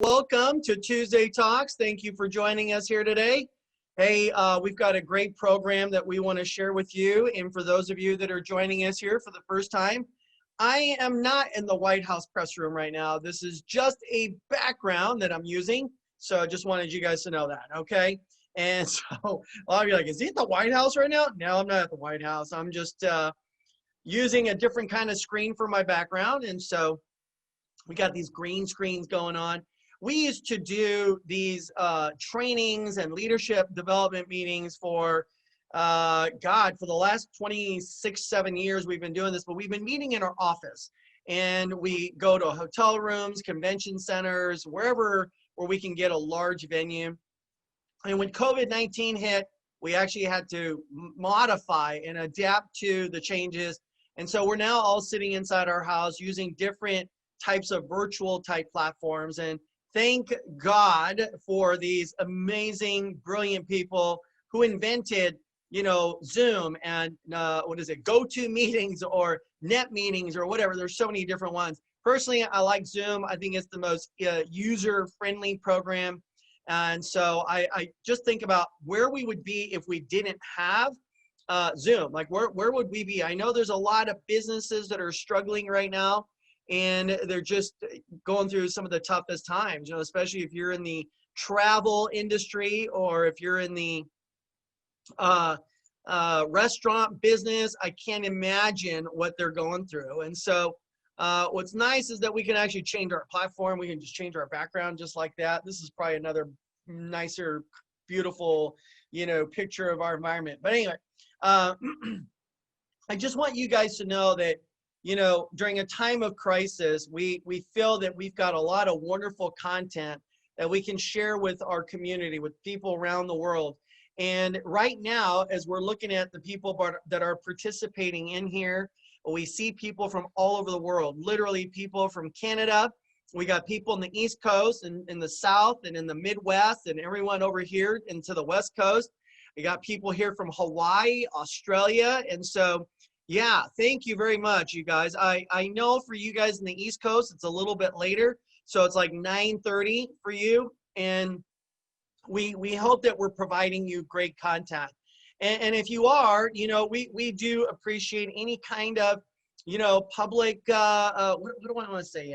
Welcome to Tuesday Talks. Thank you for joining us here today. Hey, we've got a great program that we want to share with you. And for those of you that are joining us here for the first time, I am not in the White House press room right now. This is just a background that I'm using. So I just wanted you guys to know that, okay? And so a lot of you are like, is he at the White House right now? No, I'm not at the White House. I'm just using a different kind of screen for my background. And so we got these green screens going on. We used to do these trainings and leadership development meetings for, for the last 26, 7 years we've been doing this, but we've been meeting in our office. And we go to hotel rooms, convention centers, wherever where we can get a large venue. And when COVID-19 hit, we actually had to modify and adapt to the changes. And so we're now all sitting inside our house using different types of virtual type platforms. And thank God for these amazing, brilliant people who invented, Zoom and GoTo meetings or net meetings or whatever. There's so many different ones. Personally, I like Zoom. I think it's the most user-friendly program. And so I just think about where we would be if we didn't have Zoom. Like where would we be? I know there's a lot of businesses that are struggling right now, and they're just going through some of the toughest times, especially if you're in the travel industry or if you're in the restaurant business. I can't imagine what they're going through. And so what's nice is that we can actually change our platform. We can just change our background just like that. This is probably another nicer, beautiful, picture of our environment. But anyway, I just want you guys to know that, during a time of crisis, we feel that we've got a lot of wonderful content that we can share with our community, with people around the world. And right now, as we're looking at the people that are participating in here, we see people from all over the world, literally people from Canada. We got people in the East Coast and in the South and in the Midwest and everyone over here into the West Coast. We got people here from Hawaii, Australia. And so, yeah, thank you very much, you guys. I know for you guys in the East Coast, it's a little bit later. So it's like 9:30 for you. And we hope that we're providing you great content. And if you are, we do appreciate any kind of, public, what do I want to say,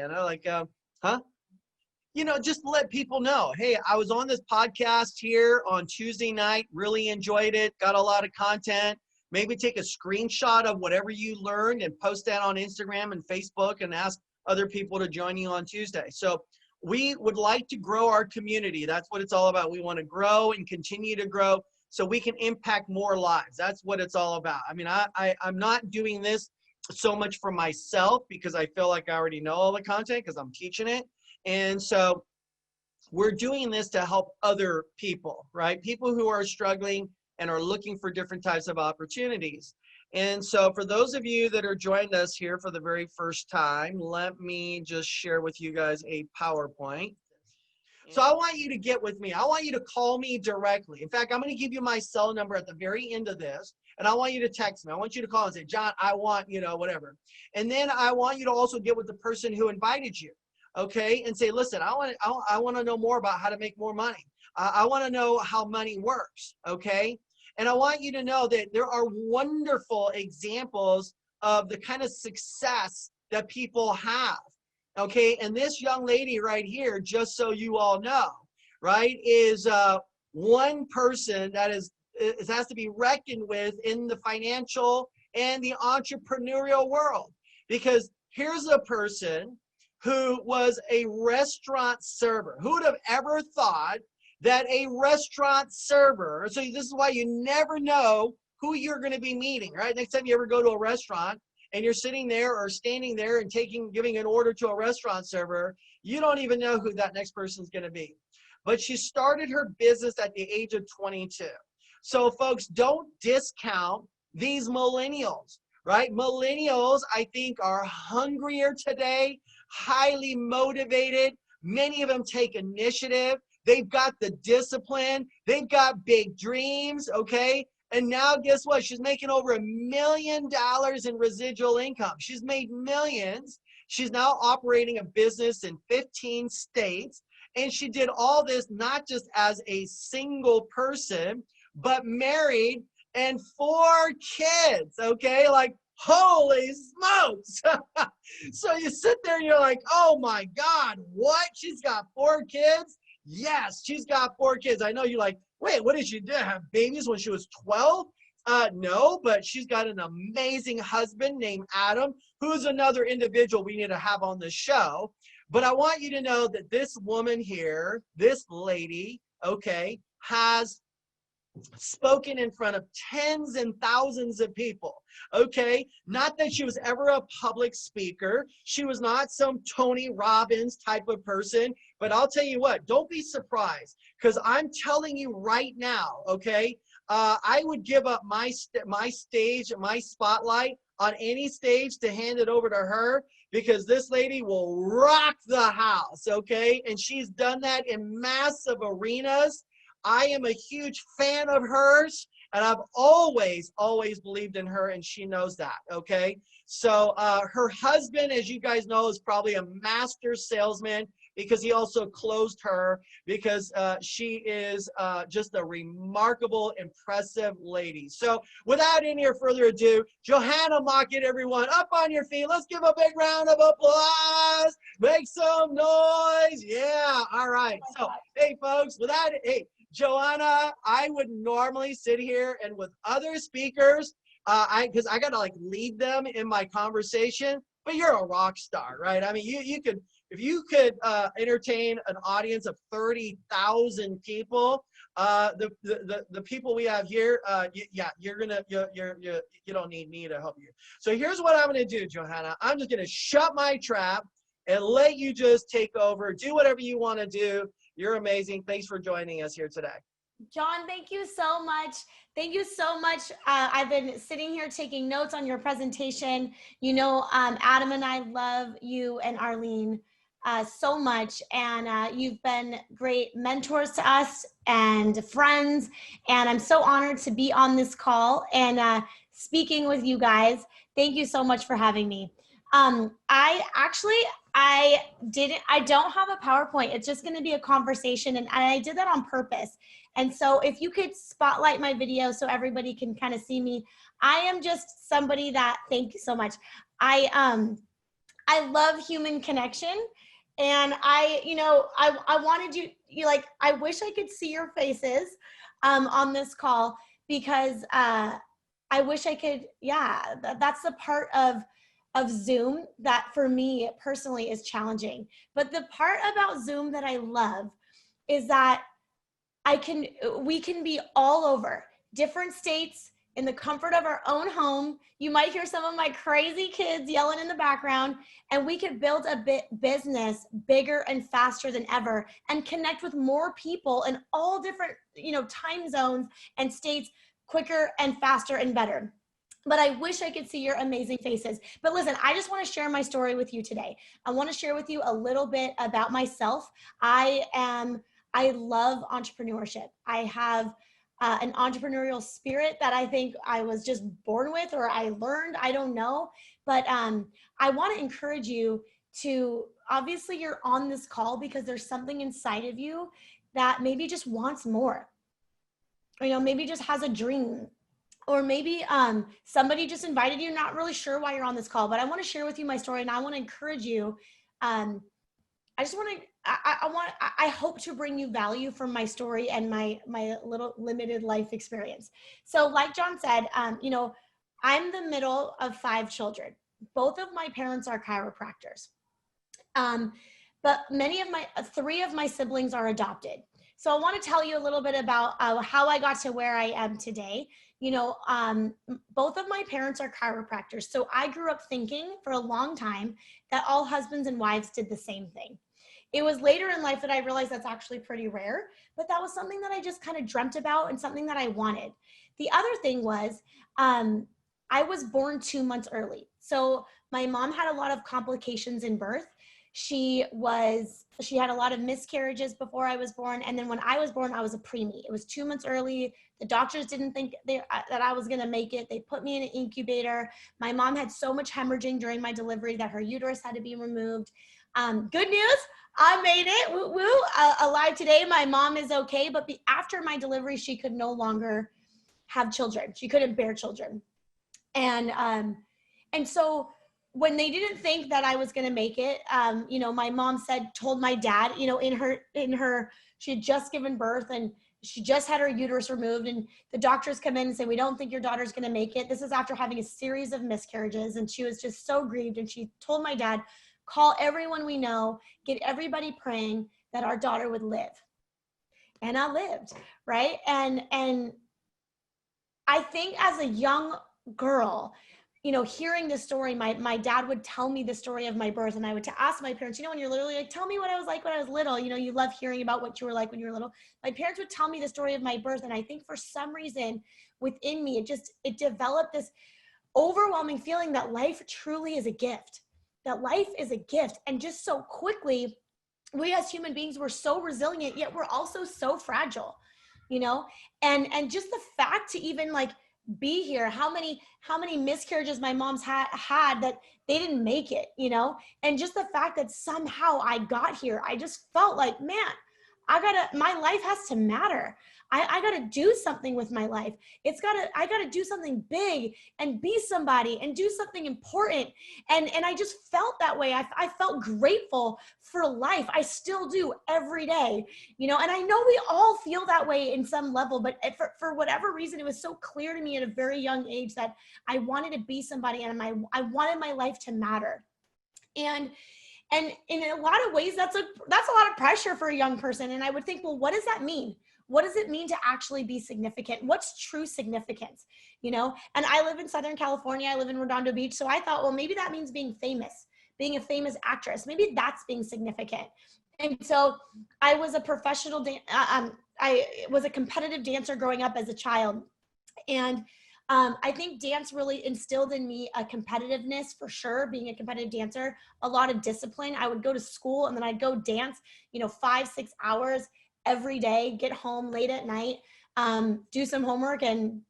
just let people know, hey, I was on this podcast here on Tuesday night, really enjoyed it, got a lot of content. Maybe take a screenshot of whatever you learned and post that on Instagram and Facebook and ask other people to join you on Tuesday. So we would like to grow our community. That's what it's all about. We want to grow and continue to grow so we can impact more lives. That's what it's all about. I mean, I'm not doing this so much for myself because I feel like I already know all the content because I'm teaching it. And so we're doing this to help other people, right? People who are struggling and are looking for different types of opportunities. And so for those of you that are joining us here for the very first time, let me just share with you guys a PowerPoint. So I want you to get with me. I want you to call me directly. In fact, I'm going to give you my cell number at the very end of this, and I want you to text me. I want you to call and say, John, I want, whatever. And then I want you to also get with the person who invited you, okay, and say, listen, I want to know more about how to make more money. I want to know how money works, okay? And I want you to know that there are wonderful examples of the kind of success that people have. Okay, and this young lady right here, just so you all know, right, is one person that has to be reckoned with in the financial and the entrepreneurial world. Because here's a person who was a restaurant server. Who would have ever thought that a restaurant server, so this is why you never know who you're going to be meeting, right? Next time you ever go to a restaurant, and you're sitting there or standing there and giving an order to a restaurant server, you don't even know who that next person's going to be. But she started her business at the age of 22. So folks, don't discount these millennials, right? Millennials, I think, are hungrier today, highly motivated. Many of them take initiative. They've got the discipline. They've got big dreams, okay? And now guess what? She's making over $1 million in residual income. She's made millions. She's now operating a business in 15 states. And she did all this not just as a single person, but married and 4 kids, okay? Like, holy smokes. So you sit there and you're like, oh my God, what? She's got 4 kids? Yes, she's got 4 kids. I know you're like, wait, what did she do? Have babies when she was 12? No, but she's got an amazing husband named Adam, who's another individual we need to have on the show. But I want you to know that this woman here, this lady, okay, has spoken in front of tens and thousands of people, okay? Not that she was ever a public speaker. She was not some Tony Robbins type of person, but I'll tell you what, don't be surprised, because I'm telling you right now, okay, I would give up my stage, my spotlight on any stage to hand it over to her, because this lady will rock the house, okay? And she's done that in massive arenas. I am a huge fan of hers, and I've always believed in her, and she knows that, okay? So her husband, as you guys know, is probably a master salesman, because he also closed her, because she is just a remarkable, impressive lady. So without any further ado, Johanna Mockett, everyone, up on your feet. Let's give a big round of applause. Make some noise. Yeah, all right. So, hey, folks, hey, Johanna, I would normally sit here and with other speakers, because I got to like lead them in my conversation, but you're a rock star, right? I mean, you could, if you could entertain an audience of 30,000 people, the people we have here, yeah, you don't need me to help you. So here's what I'm going to do, Johanna. I'm just going to shut my trap and let you just take over, do whatever you want to do. You're amazing. Thanks for joining us here today. John, thank you so much. Thank you so much. I've been sitting here taking notes on your presentation. You know, Adam and I love you and Arlene so much. And you've been great mentors to us and friends. And I'm so honored to be on this call and speaking with you guys. Thank you so much for having me. I don't have a PowerPoint. It's just going to be a conversation. And I did that on purpose. And so if you could spotlight my video so everybody can kind of see me, I am just somebody that, thank you so much. I love human connection. And I wanted you like, I wish I could see your faces on this call, because I wish I could, yeah, that's the part of Zoom that for me personally is challenging. But the part about Zoom that I love is that we can be all over different states in the comfort of our own home. You might hear some of my crazy kids yelling in the background, and we could build a business bigger and faster than ever and connect with more people in all different, time zones and states quicker and faster and better. But I wish I could see your amazing faces. But listen, I just want to share my story with you today. I want to share with you a little bit about myself. I love entrepreneurship. I have an entrepreneurial spirit that I think I was just born with, or I learned, I don't know. But I want to encourage you to, obviously you're on this call because there's something inside of you that maybe just wants more. Or, maybe just has a dream. Or maybe somebody just invited you, not really sure why you're on this call, but I want to share with you my story, and I want to encourage you. I hope to bring you value from my story and my little limited life experience. So like John said, I'm the middle of 5 children. Both of my parents are chiropractors. But 3 of my siblings are adopted. So I want to tell you a little bit about how I got to where I am today. Both of my parents are chiropractors. So I grew up thinking for a long time that all husbands and wives did the same thing. It was later in life that I realized that's actually pretty rare, but that was something that I just kind of dreamt about and something that I wanted. The other thing was, I was born 2 months early. So my mom had a lot of complications in birth. She had a lot of miscarriages before I was born. And then when I was born, I was a preemie. It was 2 months early. The doctors didn't think that I was going to make it. They put me in an incubator. My mom had so much hemorrhaging during my delivery that her uterus had to be removed. Good news, I made it, woo woo, alive today. My mom is okay, but after my delivery, she could no longer have children. She couldn't bear children. And so when they didn't think that I was going to make it, you know, my mom told my dad, you know, she had just given birth and she just had her uterus removed, and the doctors come in and say, we don't think your daughter's going to make it. This is after having a series of miscarriages. And she was just so grieved. And she told my dad, call everyone we know, get everybody praying that our daughter would live. And I lived, right? And I think as a young girl, you know, hearing this story, my dad would tell me the story of my birth, and I would ask my parents, you know, when you're literally like, tell me what I was like when I was little, you know, you love hearing about what you were like when you were little. My parents would tell me the story of my birth. And I think for some reason within me, it developed this overwhelming feeling that life truly is a gift, that life is a gift. And just so quickly, we as human beings, we're so resilient, yet we're also so fragile, you know, and just the fact to even like be here, how many miscarriages my mom's had that they didn't make it, you know, and just the fact that somehow I got here, I just felt like, man, my life has to matter. I gotta do something with my life. I gotta do something big and be somebody and do something important. And I just felt that way. I felt grateful for life. I still do every day, you know, and I know we all feel that way in some level, but for whatever reason, it was so clear to me at a very young age that I wanted to be somebody, and I wanted my life to matter. And in a lot of ways, that's a lot of pressure for a young person. And I would think, well, what does that mean? What does it mean to actually be significant? What's true significance? You know, and I live in Southern California. I live in Redondo Beach. So I thought, well, maybe that means being famous, being a famous actress. Maybe that's being significant. And so I was a professional, I was a competitive dancer growing up as a child. And I think dance really instilled in me a competitiveness, for sure, being a competitive dancer, a lot of discipline. I would go to school and then I'd go dance, you know, 5-6 hours every day, get home late at night, do some homework and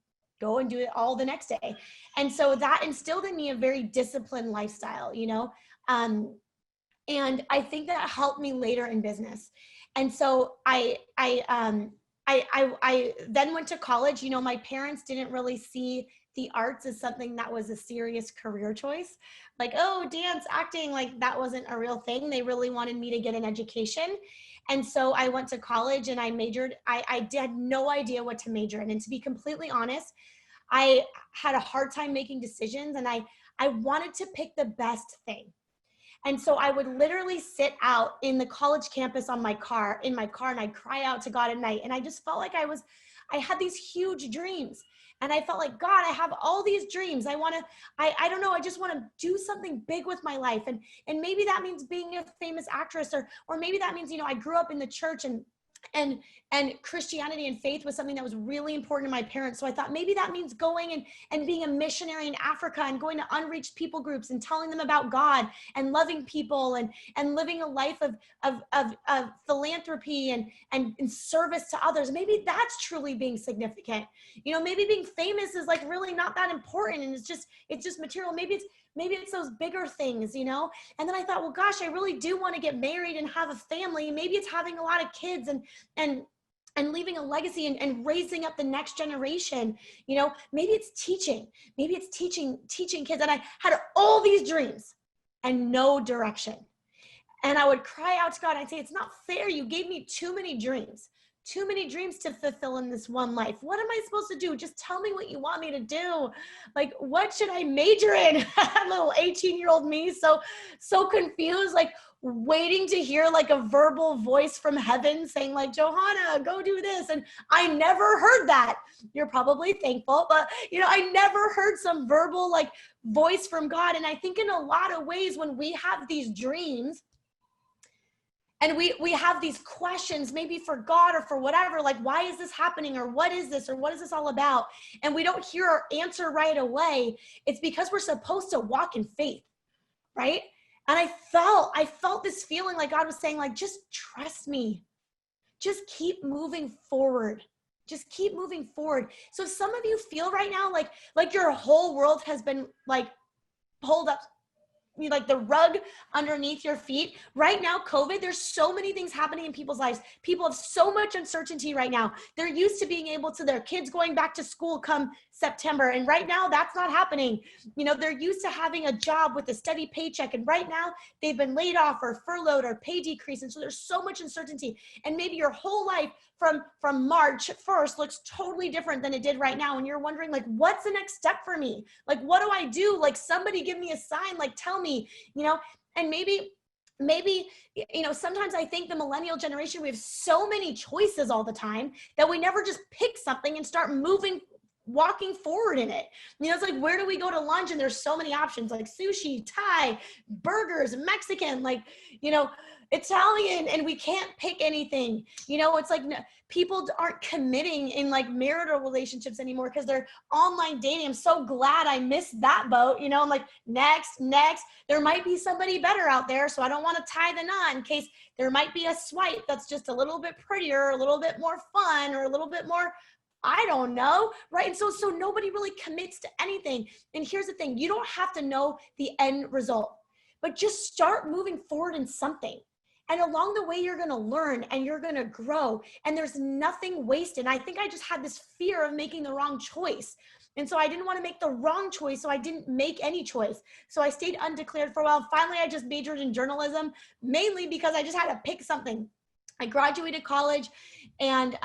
go and do it all the next day. And so that instilled in me a very disciplined lifestyle, you know, and I think that helped me later in business. And so I then went to college. You know, my parents didn't really see the arts as something that was a serious career choice. Like, oh, dance, acting, like that wasn't a real thing. They really wanted me to get an education. And so I went to college and I majored. I had no idea what to major in. And to be completely honest, I had a hard time making decisions, and I wanted to pick the best thing. And so I would literally sit out in the college campus in my car, and I'd cry out to God at night. And I just felt like I had these huge dreams. And I felt like, God, I have all these dreams. I don't know, I just want to do something big with my life. And maybe that means being a famous actress, or maybe that means, you know, I grew up in the church, and Christianity and faith was something that was really important to my parents. So I thought maybe that means going and being a missionary in Africa and going to unreached people groups and telling them about God and loving people and living a life of philanthropy and service to others. Maybe that's truly being significant. You know, maybe being famous is like really not that important, and it's just material. Maybe it's those bigger things, you know? And then I thought, well, gosh, I really do want to get married and have a family. Maybe it's having a lot of kids and leaving a legacy and raising up the next generation. You know, maybe it's teaching. Maybe it's teaching kids. And I had all these dreams and no direction. And I would cry out to God. I'd say, it's not fair. You gave me too many dreams to fulfill in this one life. What am I supposed to do? Just tell me what you want me to do. Like, what should I major in? Little 18-year-old me, so confused, like waiting to hear like a verbal voice from heaven saying like, Johanna, go do this. And I never heard that. You're probably thankful, but you know, I never heard some verbal like voice from God. And I think in a lot of ways, when we have these dreams, and we have these questions, maybe for God or for whatever, like, why is this happening? Or what is this? Or what is this all about? And we don't hear our answer right away. It's because we're supposed to walk in faith, right? And I felt this feeling like God was saying, like, just trust me. Just keep moving forward. Just keep moving forward. So some of you feel right now like your whole world has been like pulled up. like the rug underneath your feet. Right now, COVID, there's so many things happening in people's lives. People have so much uncertainty right now. They're used to being able to, their kids going back to school come September. And right now that's not happening. You know, they're used to having a job with a steady paycheck. And right now they've been laid off or furloughed or pay decrease. And so there's so much uncertainty. And maybe your whole life from March 1st looks totally different than it did right now. And you're wondering, like, what's the next step for me? Like, what do I do? Like, somebody give me a sign, like, tell me, you know. And maybe, you know, sometimes I think the millennial generation, we have so many choices all the time that we never just pick something and start walking forward in it. You know, it's like, where do we go to lunch? And there's so many options, like sushi, Thai, burgers, Mexican, like, you know, Italian, and we can't pick anything. You know, it's like people aren't committing in like marital relationships anymore because they're online dating. I'm so glad I missed that boat. You know, I'm like, next, there might be somebody better out there. So I don't want to tie the knot in case there might be a swipe that's just a little bit prettier, a little bit more fun, or a little bit more, I don't know, right? And so nobody really commits to anything. And here's the thing, you don't have to know the end result, but just start moving forward in something. And along the way, you're going to learn and you're going to grow, and there's nothing wasted. I think I just had this fear of making the wrong choice. And so I didn't want to make the wrong choice. So I didn't make any choice. So I stayed undeclared for a while. Finally, I just majored in journalism, mainly because I just had to pick something. I graduated college, and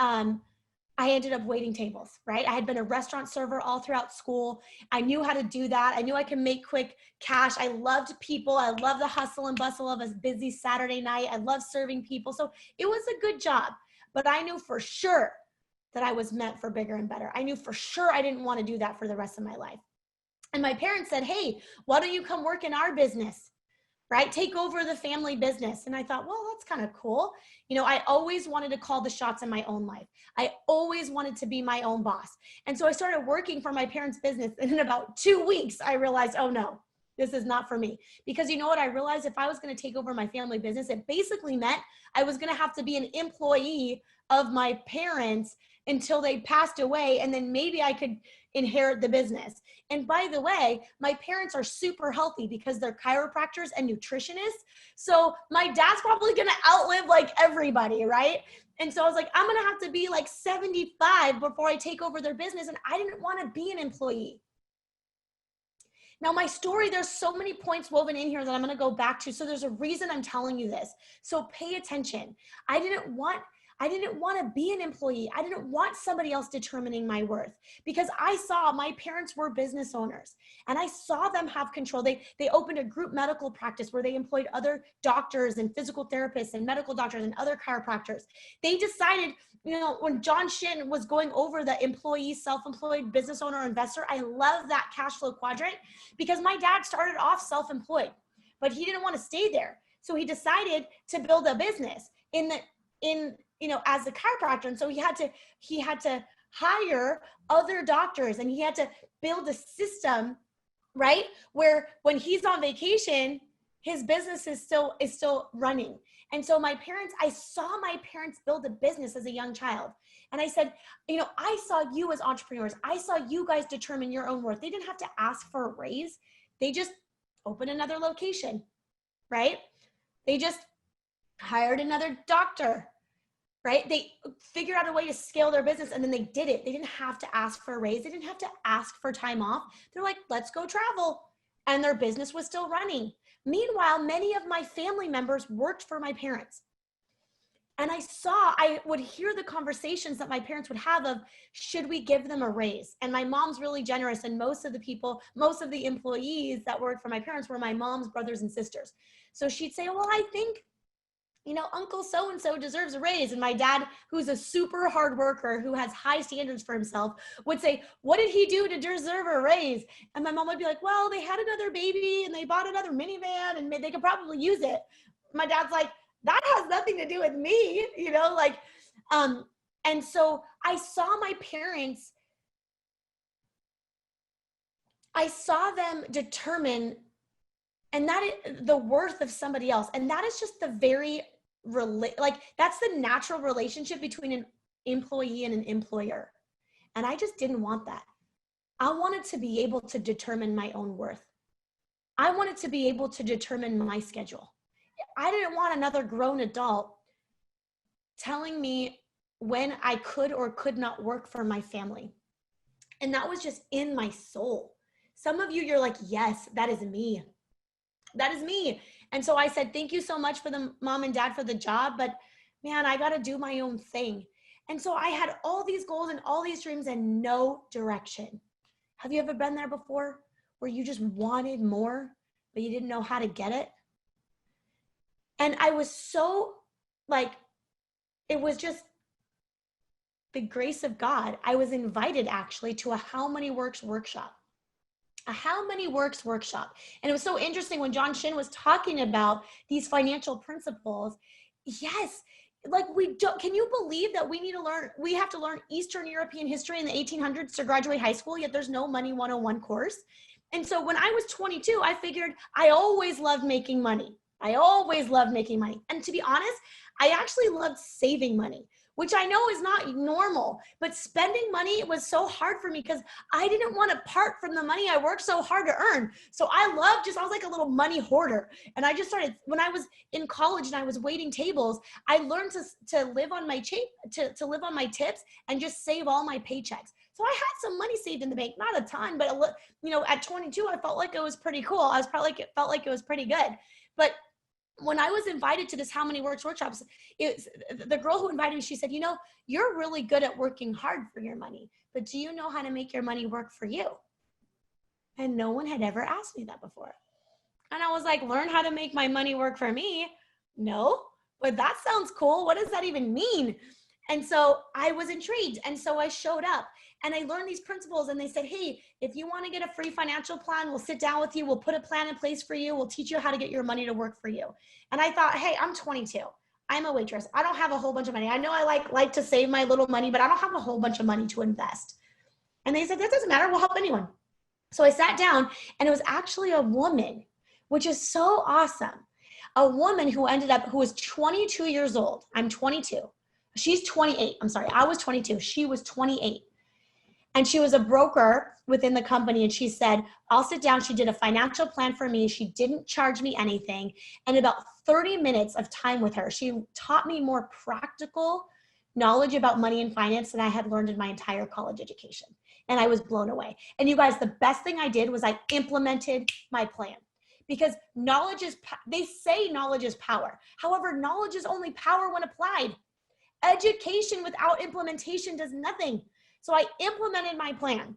I ended up waiting tables, right? I had been a restaurant server all throughout school. I knew how to do that. I knew I could make quick cash. I loved people. I loved the hustle and bustle of a busy Saturday night. I loved serving people. So it was a good job, but I knew for sure that I was meant for bigger and better. I knew for sure I didn't want to do that for the rest of my life. And my parents said, hey, why don't you come work in our business? Right? Take over the family business. And I thought, well, that's kind of cool. You know, I always wanted to call the shots in my own life. I always wanted to be my own boss. And so I started working for my parents' business. And in about 2 weeks, I realized, oh no, this is not for me. Because you know what? I realized if I was going to take over my family business, it basically meant I was going to have to be an employee of my parents until they passed away. And then maybe I could inherit the business. And by the way, my parents are super healthy because they're chiropractors and nutritionists. So my dad's probably going to outlive like everybody, right? And so I was like, I'm going to have to be like 75 before I take over their business. And I didn't want to be an employee. Now my story, there's so many points woven in here that I'm going to go back to. So there's a reason I'm telling you this. So pay attention. I didn't want to be an employee. I didn't want somebody else determining my worth, because I saw my parents were business owners and I saw them have control. They opened a group medical practice where they employed other doctors and physical therapists and medical doctors and other chiropractors. They decided, you know, when John Shin was going over the employee, self-employed, business owner, investor, I love that cash flow quadrant, because my dad started off self-employed, but he didn't want to stay there. So he decided to build a business you know, as a chiropractor. And so he had to hire other doctors, and he had to build a system, right? Where when he's on vacation, his business is still running. And so I saw my parents build a business as a young child. And I said, you know, I saw you as entrepreneurs. I saw you guys determine your own worth. They didn't have to ask for a raise. They just opened another location, right? They just hired another doctor, right? They figured out a way to scale their business, and then they did it. They didn't have to ask for a raise. They didn't have to ask for time off. They're like, let's go travel. And their business was still running. Meanwhile, many of my family members worked for my parents. And I would hear the conversations that my parents would have of, should we give them a raise? And my mom's really generous. And most of the employees that worked for my parents were my mom's brothers and sisters. So she'd say, well, I think, you know, Uncle so-and-so deserves a raise. And my dad, who's a super hard worker, who has high standards for himself, would say, what did he do to deserve a raise? And my mom would be like, well, they had another baby and they bought another minivan and they could probably use it. My dad's like, that has nothing to do with me, you know, like, and so I saw my parents, I saw them determine, and that is the worth of somebody else. And that is just the very, that's the natural relationship between an employee and an employer. And I just didn't want that. I wanted to be able to determine my own worth. I wanted to be able to determine my schedule. I didn't want another grown adult telling me when I could or could not work for my family. And that was just in my soul. Some of you, you're like, yes, that is me. That is me. And so I said, thank you so much for the mom and dad for the job, but man, I got to do my own thing. And so I had all these goals and all these dreams and no direction. Have you ever been there before where you just wanted more, but you didn't know how to get it? And I was so like, it was just the grace of God. I was invited actually to a How Money Works workshop. A How Money Works workshop. And it was so interesting when Shin was talking about these financial principles. Yes, like can you believe that we have to learn Eastern European history in the 1800s to graduate high school, yet there's no Money 101 course? And so when I was 22, I figured I always loved making money. I always loved making money. And to be honest, I actually loved saving money, which I know is not normal, but spending money was so hard for me because I didn't want to part from the money I worked so hard to earn. So I was like a little money hoarder. And I just started, when I was in college and I was waiting tables, I learned to live on my to live on my tips and just save all my paychecks. So I had some money saved in the bank, not a ton, but at 22, I felt like it was pretty cool. It felt like it was pretty good. But when I was invited to this How Many Works workshops, the girl who invited me, she said, you're really good at working hard for your money, but do you know how to make your money work for you? And no one had ever asked me that before. And I was like, learn how to make my money work for me? No, but that sounds cool. What does that even mean? And so I was intrigued. And so I showed up and I learned these principles, and they said, hey, if you want to get a free financial plan, we'll sit down with you. We'll put a plan in place for you. We'll teach you how to get your money to work for you. And I thought, hey, I'm 22. I'm a waitress. I don't have a whole bunch of money. I know I like to save my little money, but I don't have a whole bunch of money to invest. And they said, that doesn't matter. We'll help anyone. So I sat down, and it was actually a woman, which is so awesome. A woman who was 22 years old. I'm 22. She's 28. I'm sorry. I was 22. She was 28. And she was a broker within the company. And she said, I'll sit down. She did a financial plan for me. She didn't charge me anything. And about 30 minutes of time with her, she taught me more practical knowledge about money and finance than I had learned in my entire college education. And I was blown away. And you guys, the best thing I did was I implemented my plan. Because they say knowledge is power. However, knowledge is only power when applied. Education without implementation does nothing. So I implemented my plan.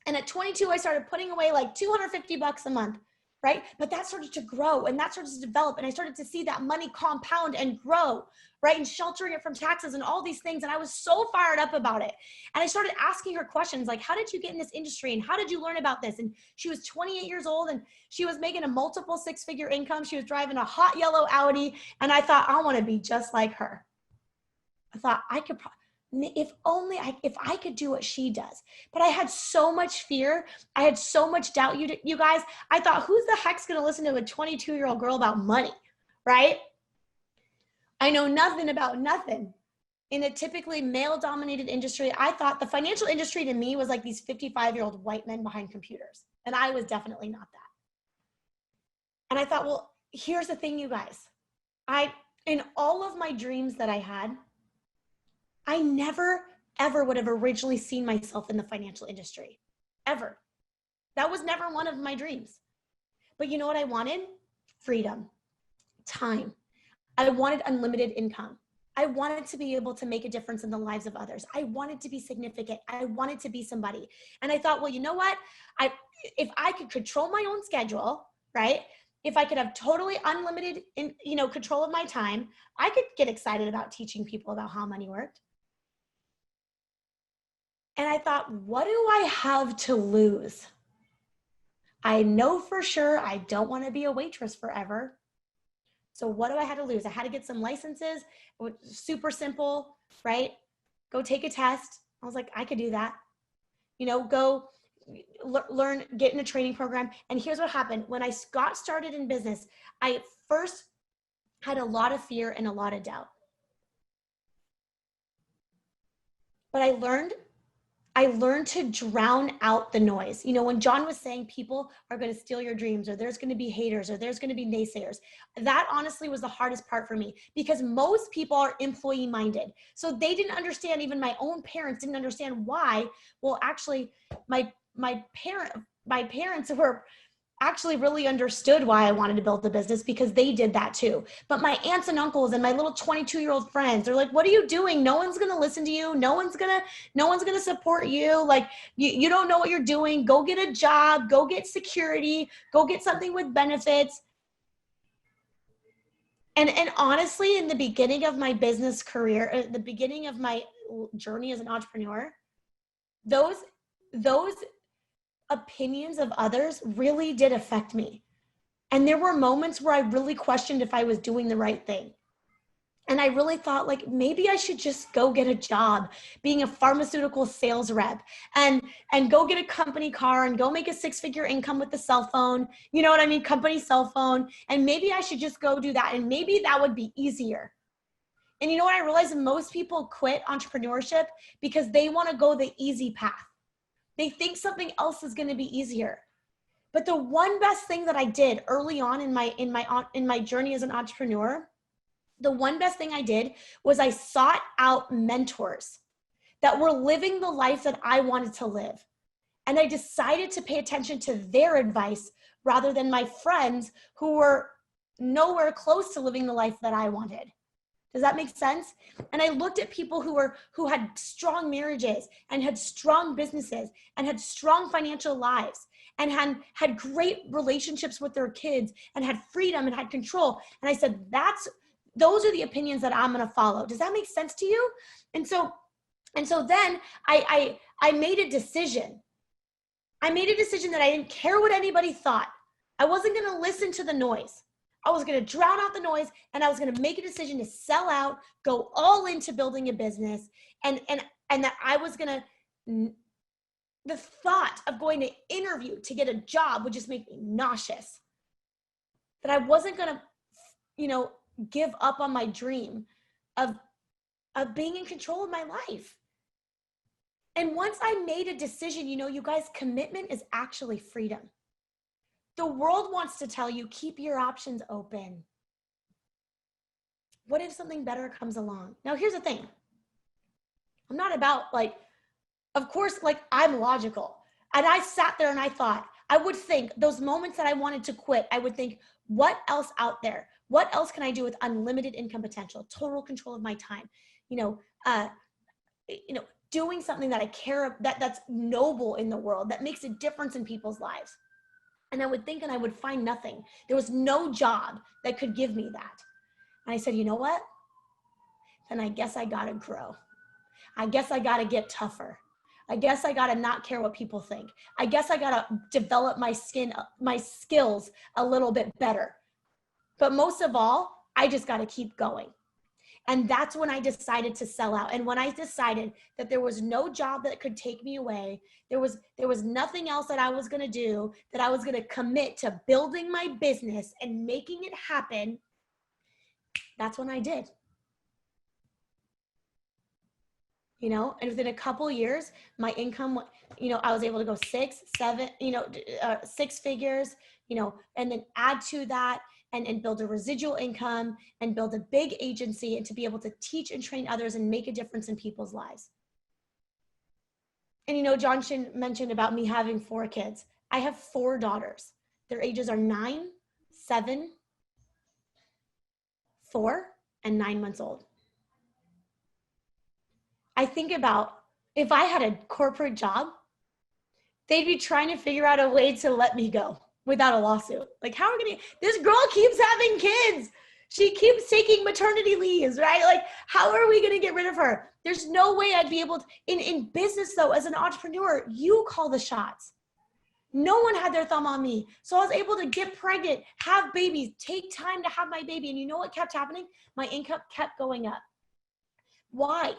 And at 22, I started putting away like $250 a month, right? But that started to grow and that started to develop. And I started to see that money compound and grow, right? And sheltering it from taxes and all these things. And I was so fired up about it. And I started asking her questions like, how did you get in this industry? And how did you learn about this? And she was 28 years old and she was making a multiple six-figure income. She was driving a hot yellow Audi. And I thought, I want to be just like her. I thought I could if I could do what she does. But I had so much fear. I had so much doubt, you guys. I thought, who's the heck's going to listen to a 22-year-old girl about money, right? I know nothing about nothing. In a typically male-dominated industry, I thought the financial industry to me was like these 55-year-old white men behind computers. And I was definitely not that. And I thought, well, here's the thing, you guys. In all of my dreams that I had, I never, ever would have originally seen myself in the financial industry, ever. That was never one of my dreams. But you know what I wanted? Freedom, time. I wanted unlimited income. I wanted to be able to make a difference in the lives of others. I wanted to be significant. I wanted to be somebody. And I thought, well, you know what? If I could control my own schedule, right? If I could have totally unlimited control of my time, I could get excited about teaching people about how money worked. And I thought, what do I have to lose? I know for sure I don't want to be a waitress forever. So what do I have to lose? I had to get some licenses. It was super simple, right? Go take a test. I was like, I could do that. Go learn, get in a training program. And here's what happened. When I got started in business, I first had a lot of fear and a lot of doubt. But I learned I learned to drown out the noise. You know, when John was saying people are going to steal your dreams, or there's going to be haters, or there's going to be naysayers, that honestly was the hardest part for me, because most people are employee minded. So they didn't understand, even my own parents didn't understand why. Well, actually, my parents were actually really understood why I wanted to build the business, because they did that too. But my aunts and uncles and my little 22-year-old friends, they're like, what are you doing? No one's going to listen to you. No one's going to support you. Like, you don't know what you're doing. Go get a job, go get security, go get something with benefits. And honestly, in the beginning of my business career, at the beginning of my journey as an entrepreneur, those opinions of others really did affect me. And there were moments where I really questioned if I was doing the right thing. And I really thought, like, maybe I should just go get a job being a pharmaceutical sales rep and go get a company car and go make a 6-figure income with the cell phone. You know what I mean? Company cell phone. And maybe I should just go do that. And maybe that would be easier. And you know what I realized? Most people quit entrepreneurship because they want to go the easy path. They think something else is going to be easier. But the one best thing that I did early on in my journey as an entrepreneur, the one best thing I did was I sought out mentors that were living the life that I wanted to live. And I decided to pay attention to their advice rather than my friends who were nowhere close to living the life that I wanted. Does that make sense? And I looked at people who had strong marriages and had strong businesses and had strong financial lives and had great relationships with their kids and had freedom and had control. And I said, those are the opinions that I'm going to follow. Does that make sense to you? And so then I made a decision. I made a decision that I didn't care what anybody thought. I wasn't going to listen to the noise. I was going to drown out the noise, and I was going to make a decision to sell out, go all into building a business, and that I was going to, the thought of going to interview to get a job would just make me nauseous. That I wasn't going to, give up on my dream of being in control of my life. And once I made a decision, you guys, commitment is actually freedom. The world wants to tell you, keep your options open. What if something better comes along? Now, here's the thing. I'm not about of course, I'm logical. And I sat there and I thought, I would think those moments that I wanted to quit, I would think, what else out there? What else can I do with unlimited income potential, total control of my time? Doing something that I care, that's noble in the world, that makes a difference in people's lives. And I would think, and I would find nothing. There was no job that could give me that. And I said, you know what? Then I guess I gotta grow. I guess I gotta get tougher. I guess I gotta not care what people think. I guess I gotta develop my skills a little bit better. But most of all, I just gotta keep going. And that's when I decided to sell out. And when I decided that there was no job that could take me away, there was nothing else that I was going to do, that I was going to commit to building my business and making it happen, that's when I did. And within a couple years, my income, I was able to go 6, 7, 6 figures, and then add to that and build a residual income and build a big agency, and to be able to teach and train others and make a difference in people's lives. And John Shin mentioned about me having 4 kids. I have 4 daughters. Their ages are 9, 7, 4, and 9 months old. I think about, if I had a corporate job, they'd be trying to figure out a way to let me go without a lawsuit. How are we gonna, this girl keeps having kids. She keeps taking maternity leaves, right? How are we gonna get rid of her? There's no way I'd be able to, in business though, as an entrepreneur, you call the shots. No one had their thumb on me. So I was able to get pregnant, have babies, take time to have my baby. And you know what kept happening? My income kept going up. Why?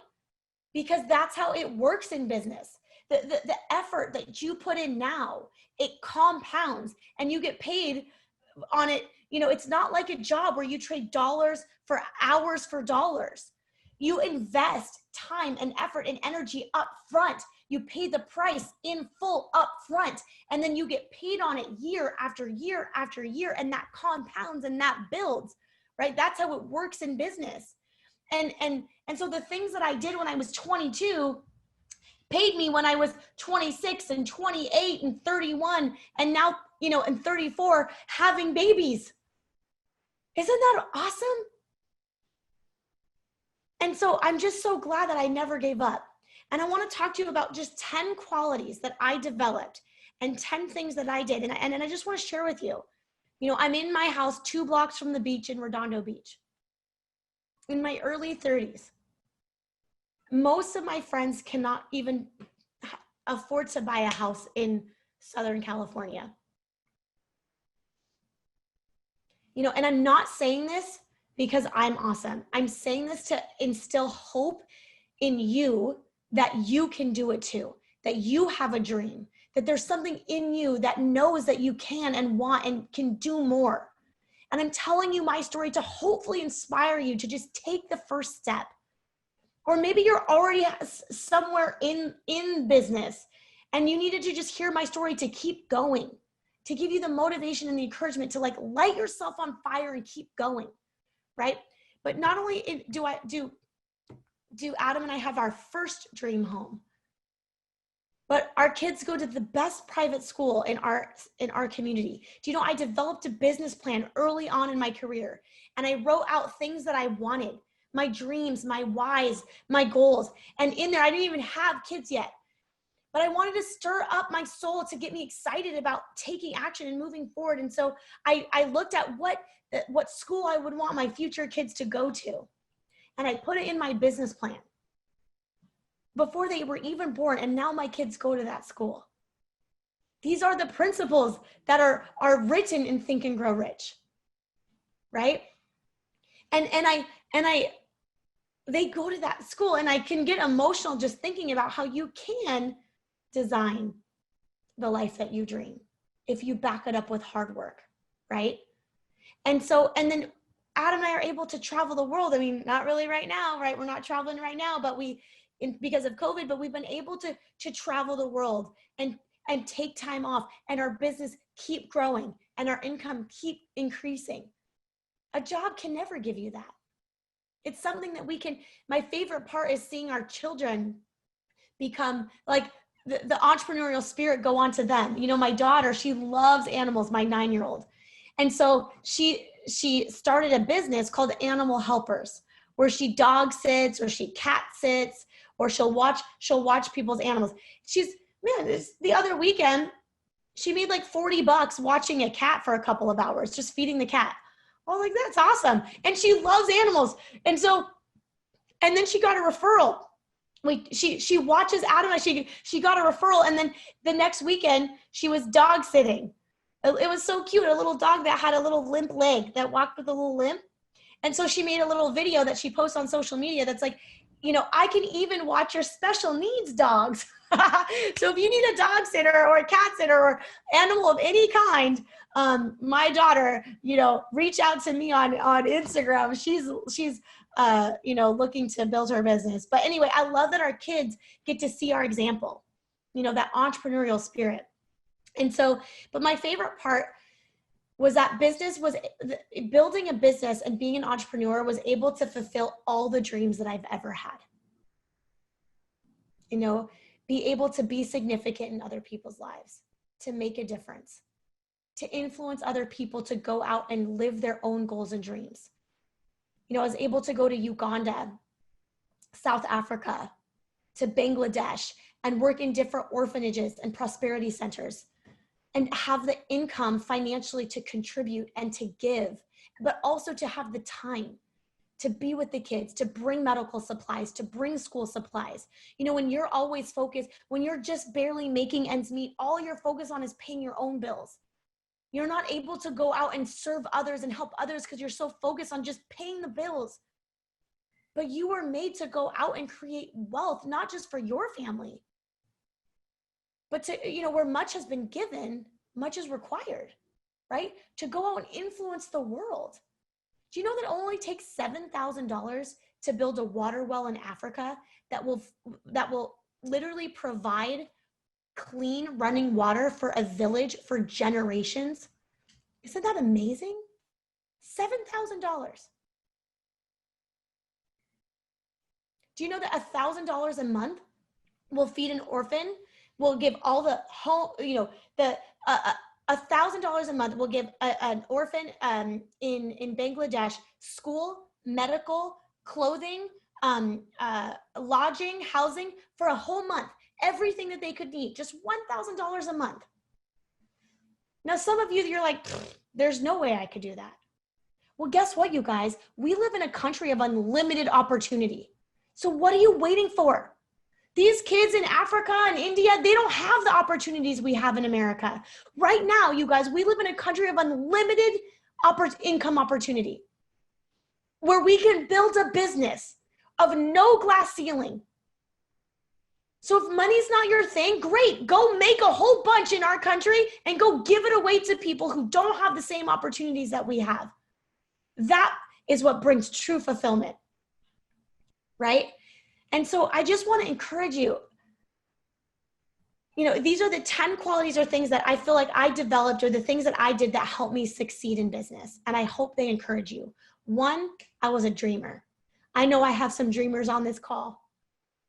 Because that's how it works in business. The effort that you put in now, it compounds and you get paid on it. It's not like a job where you trade dollars for hours for dollars. You invest time and effort and energy up front You pay the price in full up front, and then you get paid on it year after year after year, and that compounds and that builds, right? That's how it works in business. And so the things that I did when I was 22 paid me when I was 26 and 28 and 31 and now, and 34 having babies. Isn't that awesome? And so I'm just so glad that I never gave up. And I want to talk to you about just 10 qualities that I developed and 10 things that I did. And I just want to share with you. I'm in my house 2 blocks from the beach in Redondo Beach. In my early 30s. Most of my friends cannot even afford to buy a house in Southern California. And I'm not saying this because I'm awesome. I'm saying this to instill hope in you that you can do it too, that you have a dream, that there's something in you that knows that you can and want and can do more. And I'm telling you my story to hopefully inspire you to just take the first step. Or maybe you're already somewhere in business and you needed to just hear my story to keep going, to give you the motivation and the encouragement to light yourself on fire and keep going, right? But not only do Adam and I have our first dream home, but our kids go to the best private school in our community. Do you know, I developed a business plan early on in my career, and I wrote out things that I wanted, my dreams, my whys, my goals. And in there, I didn't even have kids yet, but I wanted to stir up my soul to get me excited about taking action and moving forward. And so I looked at what school I would want my future kids to go to. And I put it in my business plan before they were even born. And now my kids go to that school. These are the principles that are written in Think and Grow Rich, right? And they go to that school, and I can get emotional just thinking about how you can design the life that you dream if you back it up with hard work, right? And then Adam and I are able to travel the world. I mean, not really right now, right? We're not traveling right now, but because of COVID, but we've been able to travel the world and take time off, and our business keep growing and our income keep increasing. A job can never give you that. It's something that my favorite part is seeing our children become the entrepreneurial spirit go on to them. My daughter, she loves animals, my 9-year-old. And so she started a business called Animal Helpers, where she dog sits or she cat sits, or she'll watch people's animals. The other weekend, she made $40 watching a cat for a couple of hours, just feeding the cat. Oh, that's awesome. And she loves animals. And then she got a referral. She watches Adam and she got a referral. And then the next weekend she was dog sitting. It was so cute. A little dog that had a little limp leg, that walked with a little limp. And so she made a little video that she posts on social media that's I can even watch your special needs dogs. So if you need a dog sitter or a cat sitter or animal of any kind, my daughter, reach out to me on Instagram. She's looking to build her business. But anyway, I love that our kids get to see our example, that entrepreneurial spirit. And so, but my favorite part was that building a business and being an entrepreneur was able to fulfill all the dreams that I've ever had. Be able to be significant in other people's lives, to make a difference, to influence other people to go out and live their own goals and dreams. I was able to go to Uganda, South Africa, to Bangladesh, and work in different orphanages and prosperity centers, and have the income financially to contribute and to give, but also to have the time to be with the kids, to bring medical supplies, to bring school supplies. When you're always focused, when you're just barely making ends meet, all you're focused on is paying your own bills. You're not able to go out and serve others and help others because you're so focused on just paying the bills. But you were made to go out and create wealth, not just for your family, but to, where much has been given, much is required, right? To go out and influence the world. Do you know that it only takes $7,000 to build a water well in Africa that will literally provide clean running water for a village for generations. Isn't that amazing? $7,000. Do you know that $1,000 a month will feed an orphan, will give all the home, $1,000 a month will give an orphan in Bangladesh school, medical, clothing, lodging, housing for a whole month, everything that they could need, just $1,000 a month. Now, some of you, you're like, there's no way I could do that. Well, guess what, you guys? We live in a country of unlimited opportunity. So what are you waiting for? These kids in Africa and India, they don't have the opportunities we have in America. Right now, you guys, we live in a country of unlimited income opportunity where we can build a business of no glass ceiling. So if money's not your thing, great. Go make a whole bunch in our country and go give it away to people who don't have the same opportunities that we have. That is what brings true fulfillment, right? And so I just want to encourage you, these are the 10 qualities or things that I feel like I developed, or the things that I did that helped me succeed in business. And I hope they encourage you. 1, I was a dreamer. I know I have some dreamers on this call.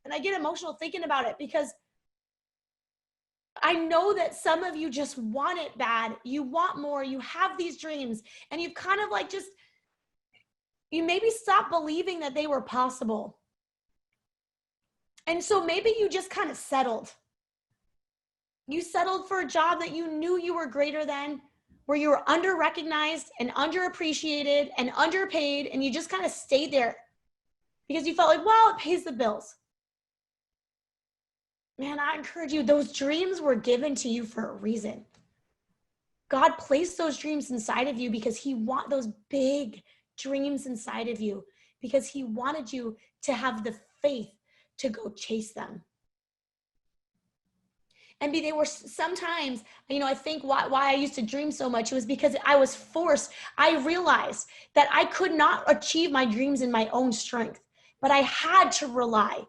And I get emotional thinking about it because I know that some of you just want it bad. You want more. You have these dreams and you've kind of like you maybe stopped believing that they were possible. And so maybe you just kind of settled. You settled for a job that you knew you were greater than, where you were under-recognized and underappreciated and underpaid, and you just kind of stayed there because you felt like, well, it pays the bills. Man, I encourage you, those dreams were given to you for a reason. God placed those dreams inside of you because he wants those big dreams inside of you, because he wanted you to have the faith to go chase them. And they were sometimes, I think why I used to dream so much was because I was forced. I realized that I could not achieve my dreams in my own strength, but I had to rely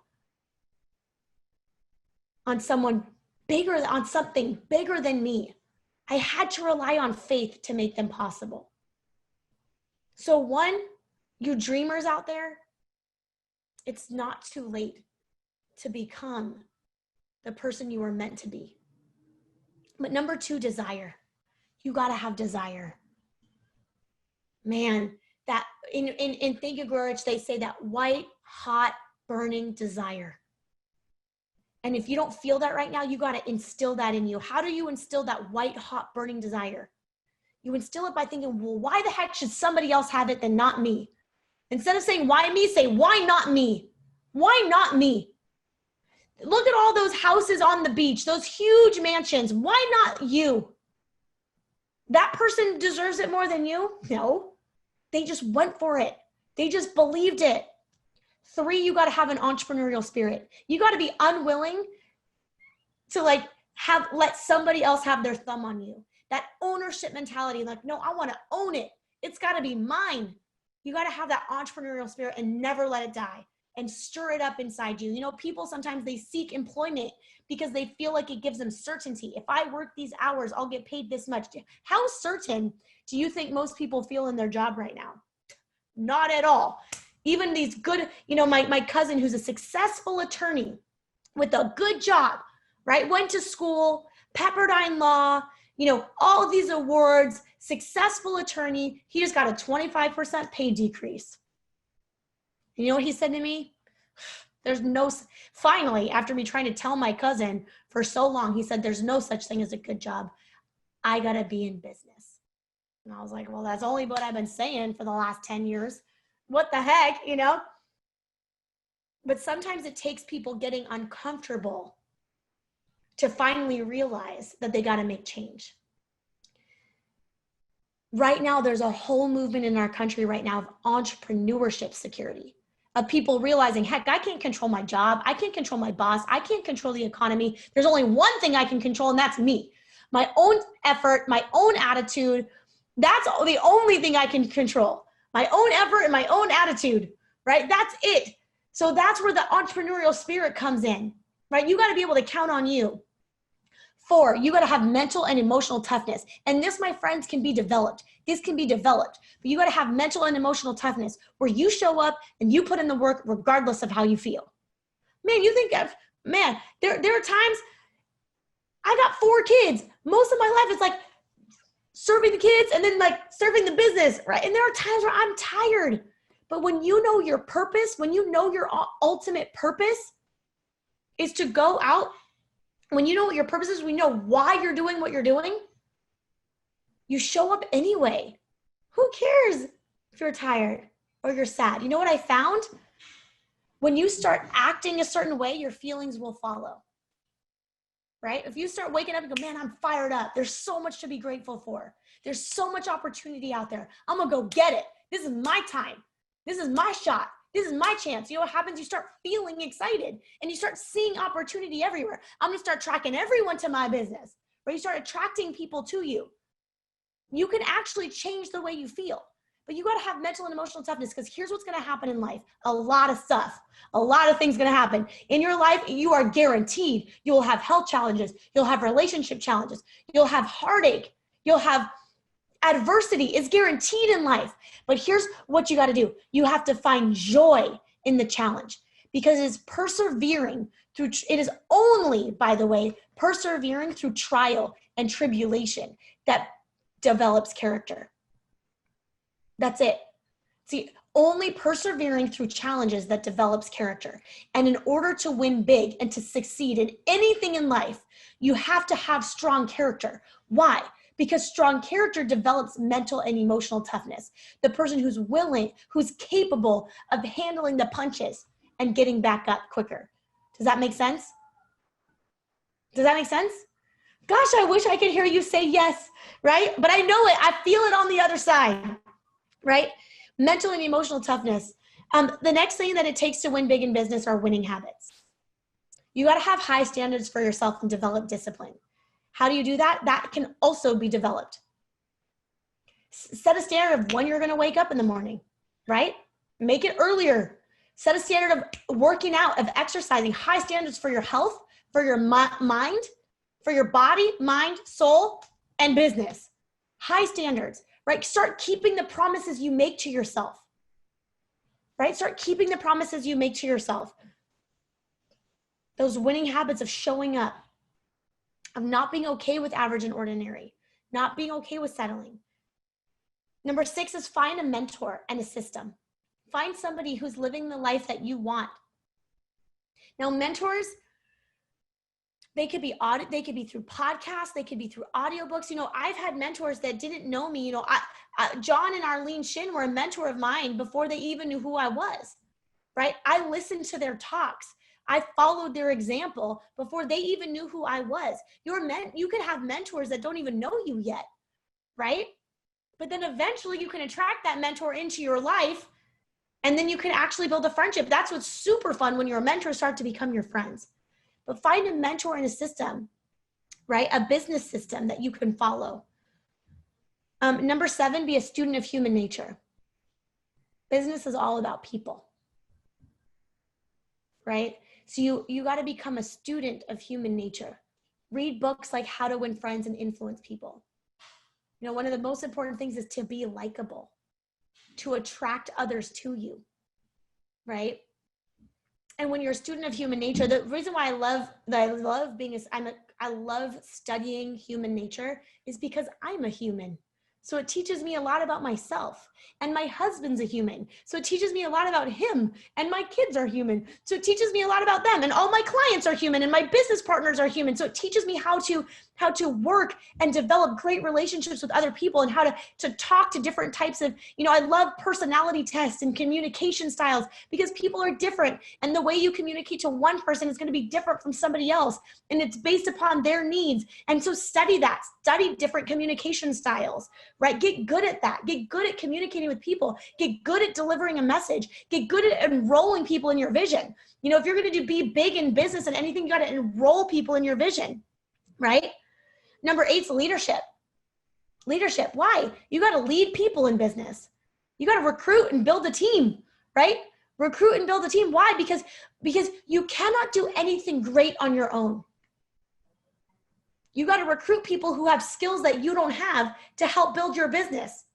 on something bigger than me. I had to rely on faith to make them possible. So 1, you dreamers out there, it's not too late to become the person you were meant to be. But number 2, desire. You got to have desire. Man, that in Think and Grow Rich, they say that white, hot, burning desire. And if you don't feel that right now, you got to instill that in you. How do you instill that white, hot, burning desire? You instill it by thinking, well, why the heck should somebody else have it than not me? Instead of saying, why me, say, why not me? Why not me? Look at all those houses on the beach, those huge mansions. Why not you? That person deserves it more than you? No, they just went for it. They just believed it. 3, you got to have an entrepreneurial spirit. You got to be unwilling to let somebody else have their thumb on you. That ownership mentality, no, I want to own it. It's got to be mine. You got to have that entrepreneurial spirit and never let it die and stir it up inside you. People sometimes they seek employment because they feel like it gives them certainty. If I work these hours, I'll get paid this much. How certain do you think most people feel in their job right now? Not at all. Even these good, my cousin who's a successful attorney with a good job, right? Went to school, Pepperdine Law, all of these awards, successful attorney. He just got a 25% pay decrease. You know what he said to me? Finally, after me trying to tell my cousin for so long, he said, there's no such thing as a good job. I got to be in business. And I was like, well, that's only what I've been saying for the last 10 years. What the heck, But sometimes it takes people getting uncomfortable to finally realize that they got to make change. Right now, there's a whole movement in our country right now of entrepreneurship security, of people realizing, heck, I can't control my job. I can't control my boss. I can't control the economy. There's only one thing I can control, and that's me. My own effort, my own attitude. That's the only thing I can control. My own effort and my own attitude, right? That's it. So that's where the entrepreneurial spirit comes in. right? You got to be able to count on you. 4, you got to have mental and emotional toughness. And this, my friends, can be developed. This can be developed. But you got to have mental and emotional toughness where you show up and you put in the work regardless of how you feel. Man, you think of, man, there are times, I got 4 kids. Most of my life is like serving the kids and then like serving the business, right? And there are times where I'm tired. But when you know your purpose, when you know your ultimate purpose is to go out, when you know what your purpose is, when you know why you're doing what you're doing, you show up anyway. Who cares if you're tired or you're sad? You know what I found? When you start acting a certain way, your feelings will follow, right? If you start waking up and go, man, I'm fired up. There's so much to be grateful for. There's so much opportunity out there. I'm gonna go get it. This is my time. This is my shot. This is my chance. You know what happens? You start feeling excited and you start seeing opportunity everywhere. I'm going to start tracking everyone to my business, right? You start attracting people to you. You can actually change the way you feel, but you got to have mental and emotional toughness, because here's what's going to happen in life. A lot of stuff, a lot of things going to happen in your life. You are guaranteed you'll have health challenges. You'll have relationship challenges. You'll have heartache. You'll have adversity. Is guaranteed in life. But here's what you got to do. You have to find joy in the challenge, because it is persevering through, it is only, by the way, persevering through trial and tribulation that develops character. That's it. See, only persevering through challenges that develops character. And in order to win big and to succeed in anything in life, you have to have strong character. Why? Because strong character develops mental and emotional toughness. The person who's willing, who's capable of handling the punches and getting back up quicker. Does that make sense? Does that make sense? Gosh, I wish I could hear you say yes, right? But I know it. I feel it on the other side, right? Mental and emotional toughness. The next thing that it takes to win big in business are winning habits. You got to have high standards for yourself and develop discipline. How do you do that? That can also be developed. Set a standard of when you're going to wake up in the morning, right? Make it earlier. Set a standard of working out, of exercising, high standards for your health, for your mind, for your body, mind, soul, and business. High standards, right? Start keeping the promises you make to yourself, right? Start keeping the promises you make to yourself. Those winning habits of showing up, of not being okay with average and ordinary, not being okay with settling. Number 6 is find a mentor and a system. Find somebody who's living the life that you want. Now, mentors, they could be through podcasts, they could be through audiobooks. You know, I've had mentors that didn't know me. You know, John and Arlene Shin were a mentor of mine before they even knew who I was, right? I listened to their talks. I followed their example before they even knew who I was. You can have mentors that don't even know you yet, right? But then eventually you can attract that mentor into your life, and then you can actually build a friendship. That's what's super fun, when your mentors start to become your friends. But find a mentor and a system, right? A business system that you can follow. Number 7, be a student of human nature. Business is all about people, right? So you got to become a student of human nature. Read books like How to Win Friends and Influence People. You know, one of the most important things is to be likable, to attract others to you, right? And when you're a student of human nature, the reason why I love studying human nature is because I'm a human. So it teaches me a lot about myself, and my husband's a human. So it teaches me a lot about him, and my kids are human. So it teaches me a lot about them, and all my clients are human, and my business partners are human. So it teaches me how to work and develop great relationships with other people, and how to talk to different types of, you know, I love personality tests and communication styles, because people are different, and the way you communicate to one person is going to be different from somebody else, and it's based upon their needs. And so study different communication styles, right? Get good at that. Get good at communicating with people. Get good at delivering a message. Get good at enrolling people in your vision. You know, if you're going to be big in business and anything, you got to enroll people in your vision, right? Number 8 is leadership. Leadership. Why? You got to lead people in business. You got to recruit and build a team, right? Recruit and build a team. Why? Because you cannot do anything great on your own. You got to recruit people who have skills that you don't have to help build your business,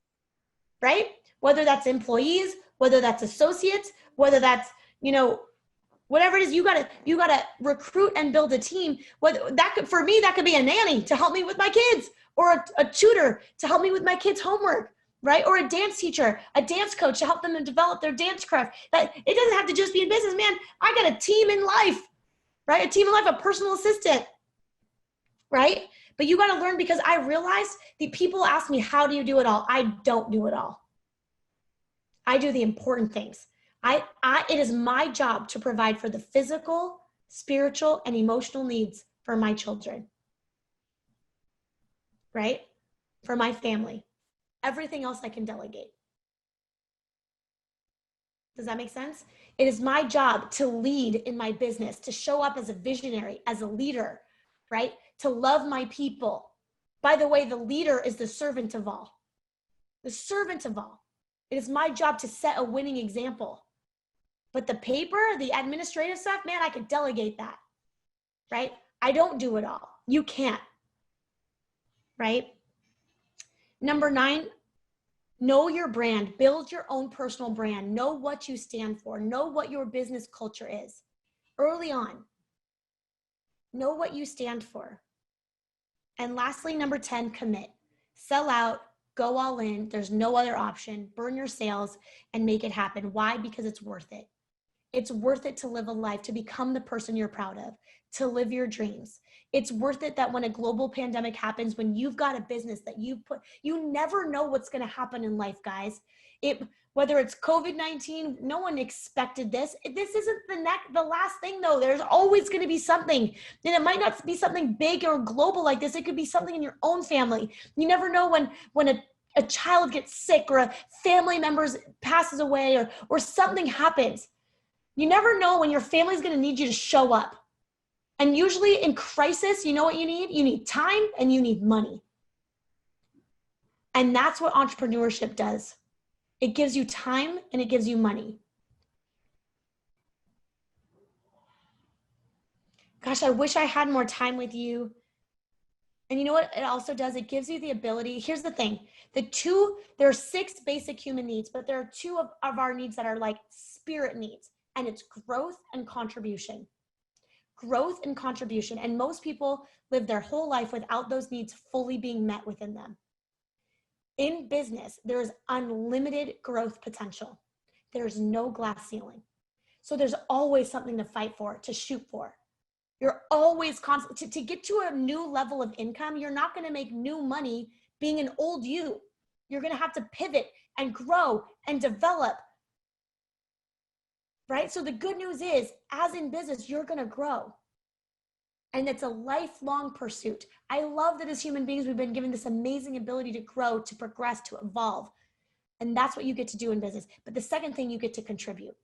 right? Whether that's employees, whether that's associates, whether that's, whatever it is, you gotta recruit and build a team. Whether that could, for me, that could be a nanny to help me with my kids, or a tutor to help me with my kids' homework, right? Or a dance teacher, a dance coach to help them to develop their dance craft. That it doesn't have to just be in business, man. I got a team in life, right? A team in life, a personal assistant, right? But you got to learn, because I realized the people ask me, how do you do it all? I don't do it all. I do the important things. It is my job to provide for the physical, spiritual, and emotional needs for my children, right? For my family. Everything else I can delegate. Does that make sense? It is my job to lead in my business, to show up as a visionary, as a leader, right? To love my people. By the way, the leader is the servant of all. The servant of all. It is my job to set a winning example. But the paper, the administrative stuff, man, I could delegate that, right? I don't do it all. You can't, right? Number 9, know your brand. Build your own personal brand. Know what you stand for. Know what your business culture is. Early on, know what you stand for. And lastly, number 10, commit. Sell out, go all in. There's no other option. Burn your sails and make it happen. Why? Because it's worth it. It's worth it to live a life, to become the person you're proud of, to live your dreams. It's worth it that when a global pandemic happens, when you've got a business that you never know what's going to happen in life, guys. Whether it's COVID-19, no one expected this. This isn't the last thing, though. There's always going to be something. And it might not be something big or global like this. It could be something in your own family. You never know when a child gets sick, or a family member passes away, or something happens. You never know when your family's going to need you to show up. And usually in crisis, you know what you need? You need time and you need money. And that's what entrepreneurship does. It gives you time and it gives you money. Gosh, I wish I had more time with you. And you know what it also does? It gives you the ability. Here's the thing. There are 6 basic human needs, but there are 2 of our needs that are like spirit needs. And it's growth and contribution. Growth and contribution. And most people live their whole life without those needs fully being met within them. In business, there is unlimited growth potential. There's no glass ceiling. So there's always something to fight for, to shoot for. You're always constant. To get to a new level of income, you're not going to make new money being an old you. You're going to have to pivot and grow and develop. Right? So the good news is, as in business, you're going to grow. And it's a lifelong pursuit. I love that as human beings, we've been given this amazing ability to grow, to progress, to evolve. And that's what you get to do in business. But the second thing, you get to contribute.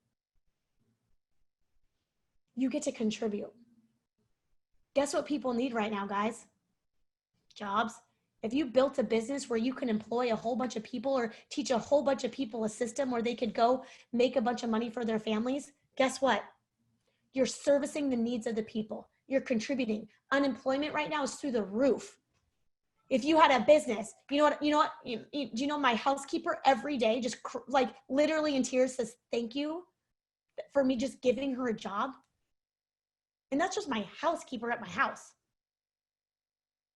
You get to contribute. Guess what people need right now, guys? Jobs. If you built a business where you can employ a whole bunch of people, or teach a whole bunch of people a system where they could go make a bunch of money for their families, guess what? You're servicing the needs of the people. You're contributing. Unemployment right now is through the roof. If you had a business, do you know my housekeeper every day, just like literally in tears, says thank you for me just giving her a job? And that's just my housekeeper at my house.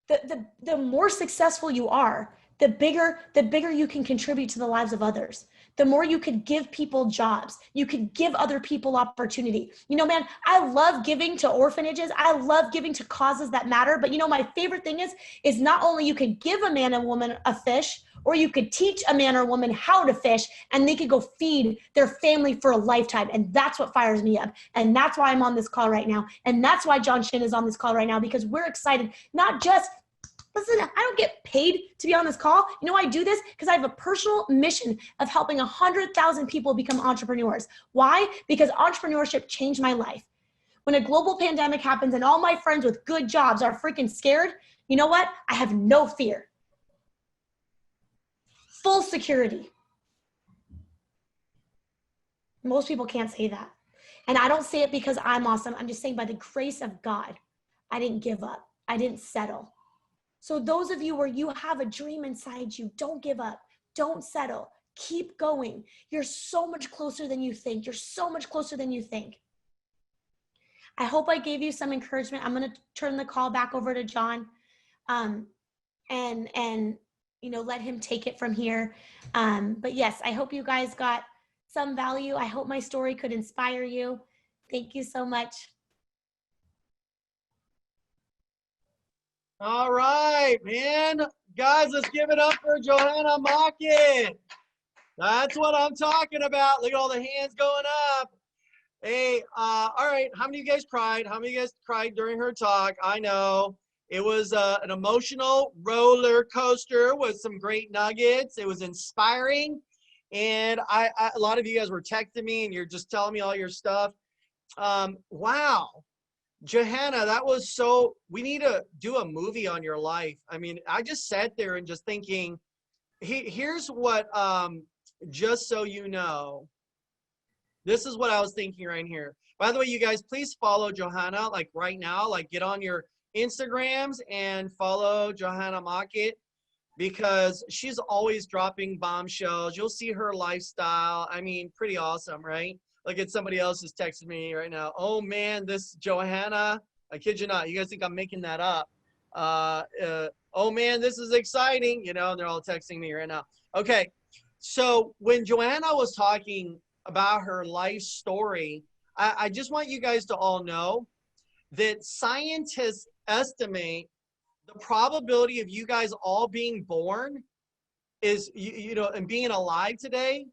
The more successful you are, the bigger you can contribute to the lives of others. The more you could give people jobs. You could give other people opportunity. Man, I love giving to orphanages. I love giving to causes that matter. But my favorite thing is not only you could give a man and woman a fish, or you could teach a man or woman how to fish, and they could go feed their family for a lifetime. And that's what fires me up. And that's why I'm on this call right now. And that's why John Shin is on this call right now, because we're excited. Not just, listen, I don't get paid to be on this call. I do this because I have a personal mission of helping 100,000 people become entrepreneurs. Why? Because entrepreneurship changed my life. When a global pandemic happens and all my friends with good jobs are freaking scared, you know what? I have no fear. Full security. Most people can't say that. And I don't say it because I'm awesome. I'm just saying by the grace of God, I didn't give up. I didn't settle. So those of you where you have a dream inside you, don't give up. Don't settle. Keep going. You're so much closer than you think. You're so much closer than you think. I hope I gave you some encouragement. I'm going to turn the call back over to John, and let him take it from here. But yes, I hope you guys got some value. I hope my story could inspire you. Thank you so much. All right, man. Guys, let's give it up for Johanna Mockett. That's what I'm talking about. Look at all the hands going up. Hey, all right. How many of you guys cried? How many of you guys cried during her talk? I know. It was an emotional roller coaster with some great nuggets. It was inspiring. And a lot of you guys were texting me and you're just telling me all your stuff. Wow. Johanna, that was so, we need to do a movie on your life. I mean, I just sat there and just thinking, here's what, just so you know, this is what I was thinking right here. By the way, you guys, please follow Johanna, like right now, like get on your Instagrams and follow Johanna Mockett, because she's always dropping bombshells. You'll see her lifestyle. I mean, pretty awesome, right? Look at somebody else is texting me right now. Oh man, this Johanna, I kid you not. You guys think I'm making that up. Oh man, this is exciting. You know, they're all texting me right now. Okay, so when Johanna was talking about her life story, I just want you guys to all know that scientists estimate the probability of you guys all being born is, and being alive today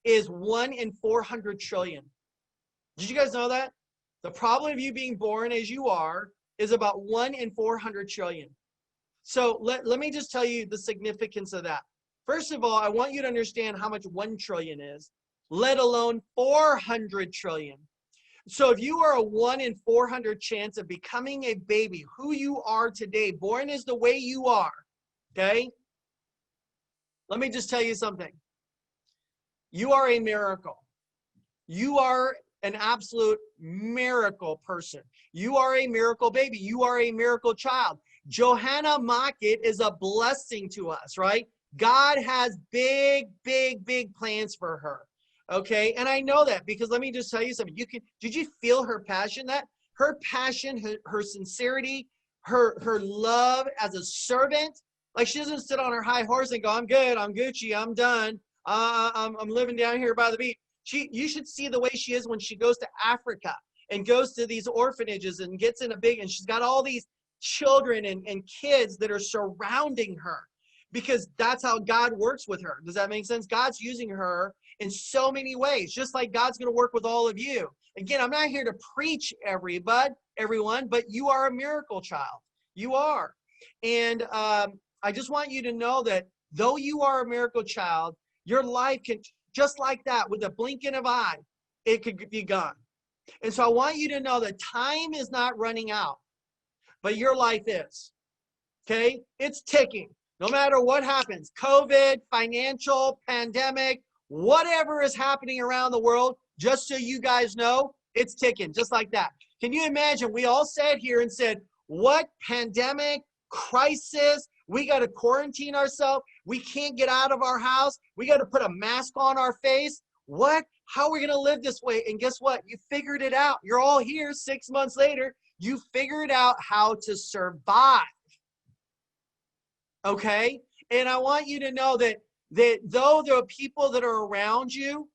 is 1 in 400 trillion. Did you guys know that? The probability of you being born as you are is about 1 in 400 trillion. So let me just tell you the significance of that. First of all, I want you to understand how much 1 trillion is, let alone 400 trillion. So if you are a 1 in 400 chance of becoming a baby, who you are today, born as the way you are, okay? Let me just tell you something. You are a miracle. You are an absolute miracle person. You are a miracle baby. You are a miracle child. Johanna Mockett is a blessing to us, right? God has big, big, big plans for her. Okay, and I know that because let me just tell you something. Did you feel her passion? That her passion, her sincerity, her love as a servant. Like she doesn't sit on her high horse and go, "I'm good, I'm Gucci, I'm done. I'm living down here by the beach." You should see the way she is when she goes to Africa and goes to these orphanages and gets in and she's got all these children and kids that are surrounding her, because that's how God works with her. Does that make sense? God's using her in so many ways, just like God's going to work with all of you. Again, I'm not here to preach everyone, but you are a miracle child. You are. And I just want you to know that though you are a miracle child, your life can, just like that, with a blinking of an eye, it could be gone. And so I want you to know that time is not running out, but your life is. Okay? It's ticking. No matter what happens, COVID, financial, pandemic, whatever is happening around the world, just so you guys know, it's ticking, just like that. Can you imagine? We all sat here and said, what pandemic, crisis, we got to quarantine ourselves. We can't get out of our house. We got to put a mask on our face. What? How are we going to live this way? And guess what? You figured it out. You're all here 6 months later. You figured out how to survive. Okay? And I want you to know that though there are people that are around you,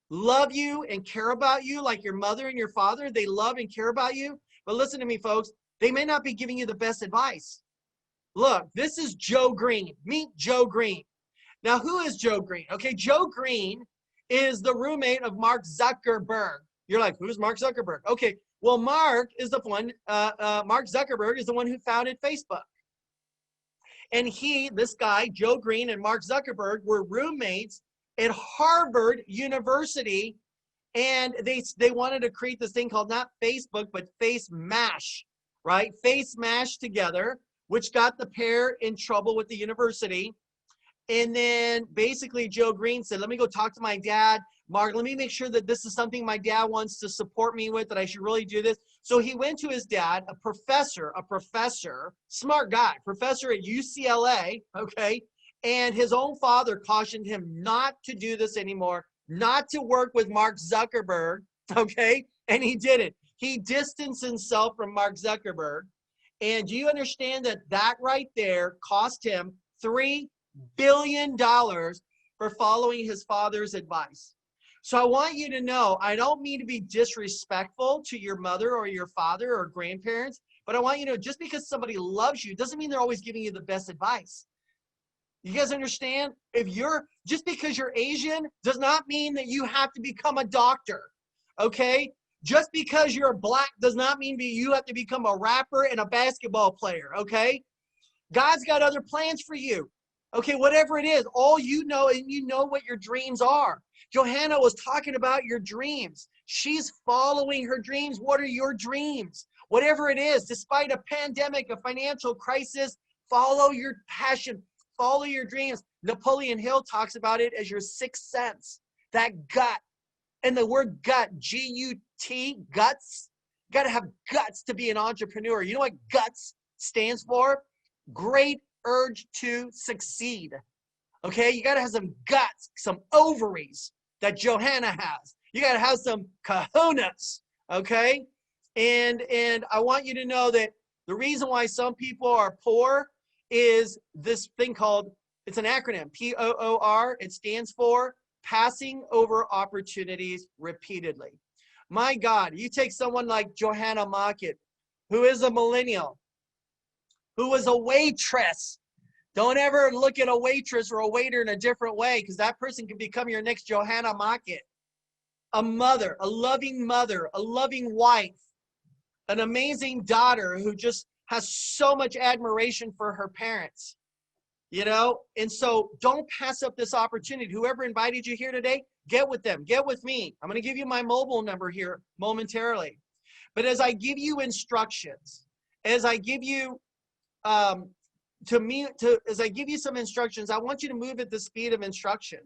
love you and care about you, like your mother and your father, they love and care about you. But listen to me, folks, they may not be giving you the best advice. Look, this is Joe Green. Meet Joe Green. Now, who is Joe Green? Okay, Joe Green is the roommate of Mark Zuckerberg. You're like, who's Mark Zuckerberg? Okay, well, Mark Zuckerberg is the one who founded Facebook. And this guy, Joe Green and Mark Zuckerberg, were roommates at Harvard University. And they wanted to create this thing called not Facebook, but Face Mash, right? Face Mash together, which got the pair in trouble with the university. And then basically Joe Green said, let me go talk to my dad. Mark, let me make sure that this is something my dad wants to support me with, that I should really do this. So he went to his dad, a professor, smart guy, professor at UCLA, okay? And his own father cautioned him not to do this anymore, not to work with Mark Zuckerberg, okay? And he did it. He distanced himself from Mark Zuckerberg. And do you understand that that right there cost him $3 billion for following his father's advice? So I want you to know, I don't mean to be disrespectful to your mother or your father or grandparents, but I want you to know, just because somebody loves you doesn't mean they're always giving you the best advice. You guys understand? Just because you're Asian does not mean that you have to become a doctor, okay? Just because you're black does not mean you have to become a rapper and a basketball player, okay? God's got other plans for you, okay? Whatever it is, all you know, and you know what your dreams are. Johanna was talking about your dreams. She's following her dreams. What are your dreams? Whatever it is, despite a pandemic, a financial crisis, follow your passion, follow your dreams. Napoleon Hill talks about it as your sixth sense, that gut. And the word gut, G-U-T, guts, got to have guts to be an entrepreneur. You know what guts stands for? Great urge to succeed. Okay, you got to have some guts, some ovaries that Johanna has. You got to have some kahunas, okay? And I want you to know that the reason why some people are poor is this thing called, it's an acronym, P-O-O-R. It stands for passing over opportunities repeatedly. My God, you take someone like Johanna Mockett, who is a millennial, who was a waitress. Don't ever look at a waitress or a waiter in a different way, because that person can become your next Johanna Mockett. A mother, a loving wife, an amazing daughter who just has so much admiration for her parents, you know? And so don't pass up this opportunity. Whoever invited you here today, get with them, get with me. I'm going to give you my mobile number here momentarily. But as I give you instructions, as I give you as I give you some instructions, I want you to move at the speed of instruction.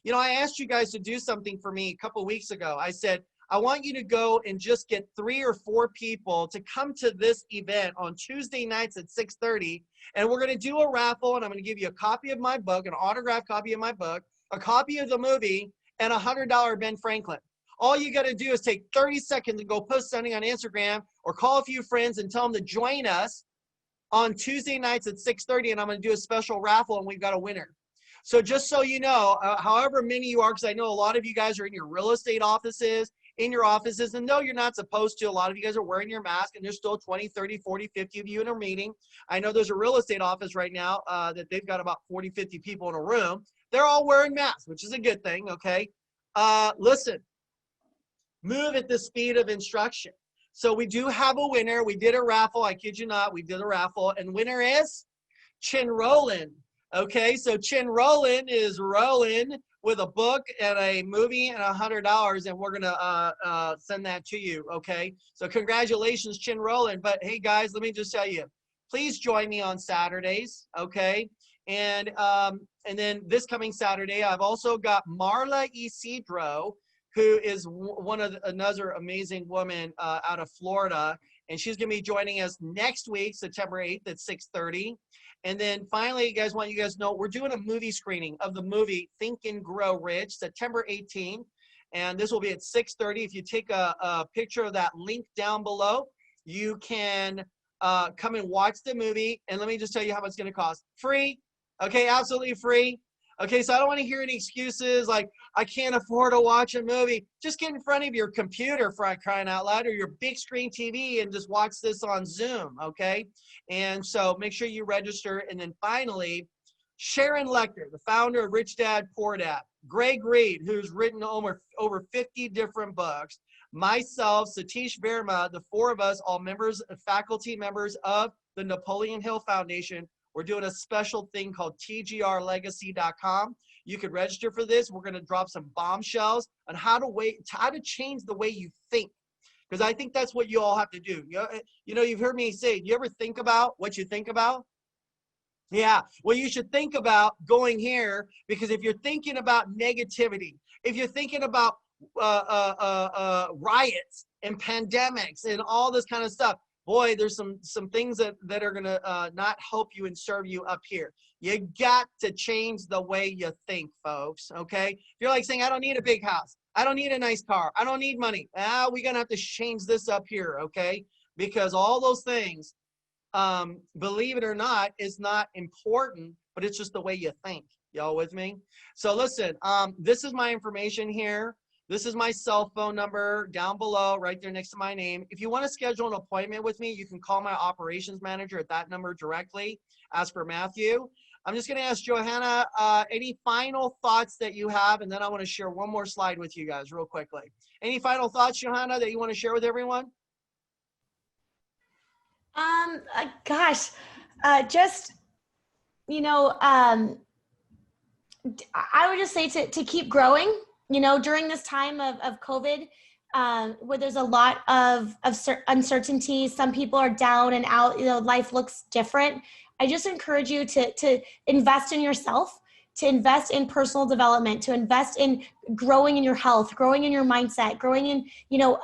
You know, I asked you guys to do something for me a couple weeks ago. I said, I want you to go and just get 3 or 4 people to come to this event on Tuesday nights at 6:30. And we're going to do a raffle, and I'm going to give you a copy of my book, an autographed copy of my book, a copy of the movie, and a $100 Ben Franklin. All you got to do is take 30 seconds and go post something on Instagram or call a few friends and tell them to join us on Tuesday nights at 6:30, and I'm going to do a special raffle, and we've got a winner. So just so you know, however many you are, because I know a lot of you guys are in your real estate offices, and no, you're not supposed to. A lot of you guys are wearing your mask, and there's still 20, 30, 40, 50 of you in a meeting. I know there's a real estate office right now that they've got about 40, 50 people in a room. They're all wearing masks, which is a good thing, okay? Listen, move at the speed of instruction. So we do have a winner. We did a raffle. I kid you not, we did a raffle. And winner is Chin Roland. Okay, so Chin Roland is rolling with a book and a movie and $100, and we're going to send that to you, okay? So congratulations, Chin Roland. But hey, guys, let me just tell you, please join me on Saturdays, okay? And then this coming Saturday, I've also got Marla Isidro, who is another amazing woman out of Florida. And she's going to be joining us next week, September 8th at 6:30. And then finally, guys, want you guys to know, we're doing a movie screening of the movie Think and Grow Rich, September 18th. And this will be at 6:30. If you take a picture of that link down below, you can come and watch the movie. And let me just tell you how much it's going to cost. Free. Okay, absolutely free. Okay, so I don't want to hear any excuses like, I can't afford to watch a movie. Just get in front of your computer, for crying out loud, or your big screen TV, and just watch this on Zoom, okay? And so make sure you register. And then finally, Sharon Lechter, the founder of Rich Dad, Poor Dad, Greg Reed, who's written over 50 different books, myself, Satish Verma, the 4 of us, all faculty members of the Napoleon Hill Foundation. We're doing a special thing called tgrlegacy.com. You could register for this. We're going to drop some bombshells on how to change the way you think, because I think that's what you all have to do. You know, you've heard me say, you ever think about what you think about? Yeah, well, you should think about going here, because if you're thinking about negativity, if you're thinking about riots and pandemics and all this kind of stuff, boy, there's some things that are gonna not help you and serve you up here. You got to change the way you think, folks. Okay, if you're like saying, I don't need a big house, I don't need a nice car, I don't need money. We're gonna have to change this up here, okay? Because all those things, believe it or not, is not important, but it's just the way you think. Y'all with me? So listen, this is my information here. This is my cell phone number down below, right there next to my name. If you want to schedule an appointment with me, you can call my operations manager at that number directly. Ask for Matthew. I'm just going to ask Johanna, any final thoughts that you have, and then I want to share one more slide with you guys real quickly. Any final thoughts, Johanna, that you want to share with everyone? Gosh, just, you know, I would just say to keep growing, you know, during this time of COVID, where there's a lot of uncertainty. Some people are down and out, you know, life looks different. I just encourage you to invest in yourself, to invest in personal development, to invest in growing in your health, growing in your mindset, growing in, you know,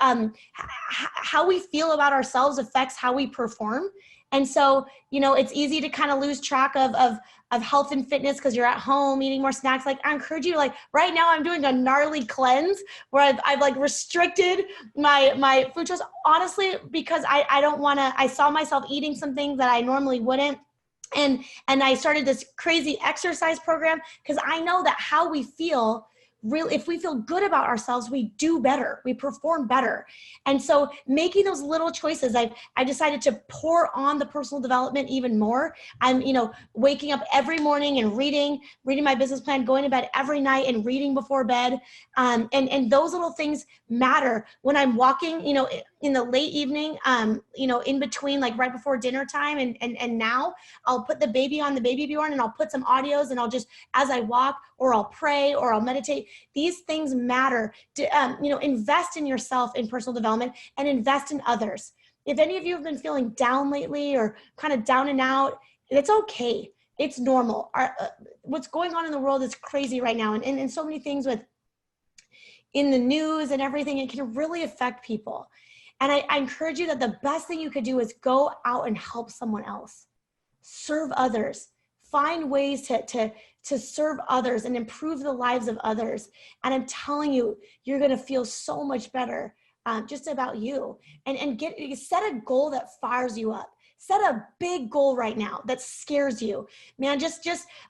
how we feel about ourselves affects how we perform. And so, you know, it's easy to kind of lose track of health and fitness because you're at home eating more snacks. Like, I encourage you, like right now I'm doing a gnarly cleanse where I've like restricted my food choice, honestly, because I don't want to, I saw myself eating some things that I normally wouldn't. And I started this crazy exercise program because I know that how we feel, really, if we feel good about ourselves, we do better, we perform better. And so making those little choices, I decided to pour on the personal development even more. I'm, you know, waking up every morning and reading my business plan, going to bed every night and reading before bed. And those little things matter. When I'm walking, you know, in the late evening, you know, in between, like right before dinner time and now, I'll put the baby on the baby Bjorn and I'll put some audios and I'll just, as I walk, or I'll pray or I'll meditate. These things matter. To, you know, invest in yourself in personal development and invest in others. If any of you have been feeling down lately or kind of down and out, it's okay. It's normal. What's going on in the world is crazy right now. And so many things with in the news and everything, it can really affect people. And I encourage you that the best thing you could do is go out and help someone else. Serve others. Find ways to serve others and improve the lives of others. And I'm telling you, you're going to feel so much better just about you. And set a goal that fires you up. Set a big goal right now that scares you. Man,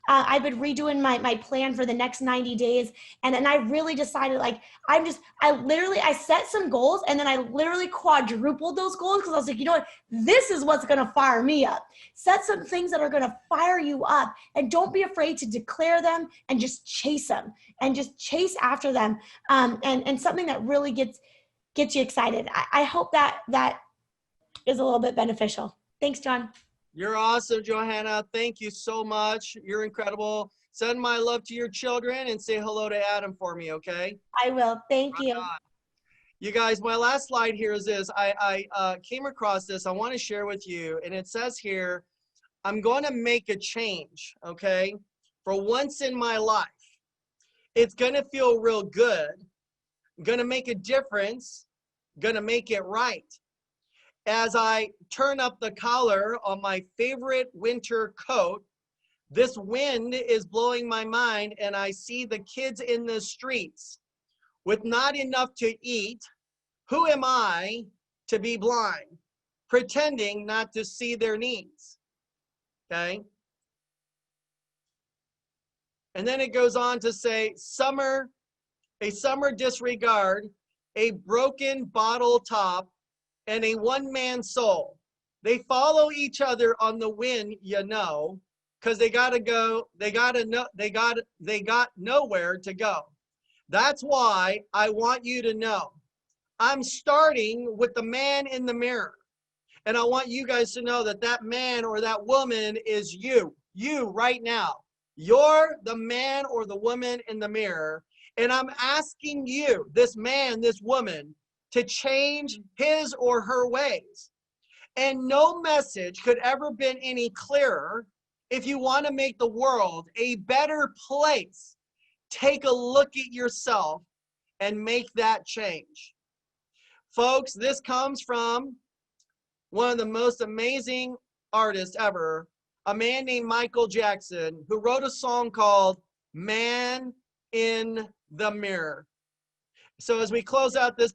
I've been redoing my plan for the next 90 days. And I really decided, like, I set some goals and then I literally quadrupled those goals because I was like, you know what? This is what's going to fire me up. Set some things that are going to fire you up and don't be afraid to declare them and just chase them and just chase after them. And something that really gets you excited. I hope that is a little bit beneficial. Thanks, John. You're awesome, Johanna. Thank you so much. You're incredible. Send my love to your children and say hello to Adam for me, okay? I will. Thank you. You guys, my last slide here is this. I came across this. I want to share with you. And it says here, I'm going to make a change, okay? For once in my life. It's going to feel real good. Going to make a difference. Going to make it right. As I turn up the collar on my favorite winter coat, this wind is blowing my mind and I see the kids in the streets with not enough to eat. Who am I to be blind, pretending not to see their needs? Okay. And then it goes on to say, a summer disregard, a broken bottle top, and a one-man soul. They follow each other on the wind, you know, because they got nowhere to go. That's why I want you to know. I'm starting with the man in the mirror. And I want you guys to know that that man or that woman is you right now. You're the man or the woman in the mirror. And I'm asking you, this man, this woman, to change his or her ways. And no message could ever been any clearer If you want to make the world a better place, take a look at yourself and make that change. Folks, this comes from one of the most amazing artists ever, a man named Michael Jackson, who wrote a song called Man in the Mirror. So as we close out this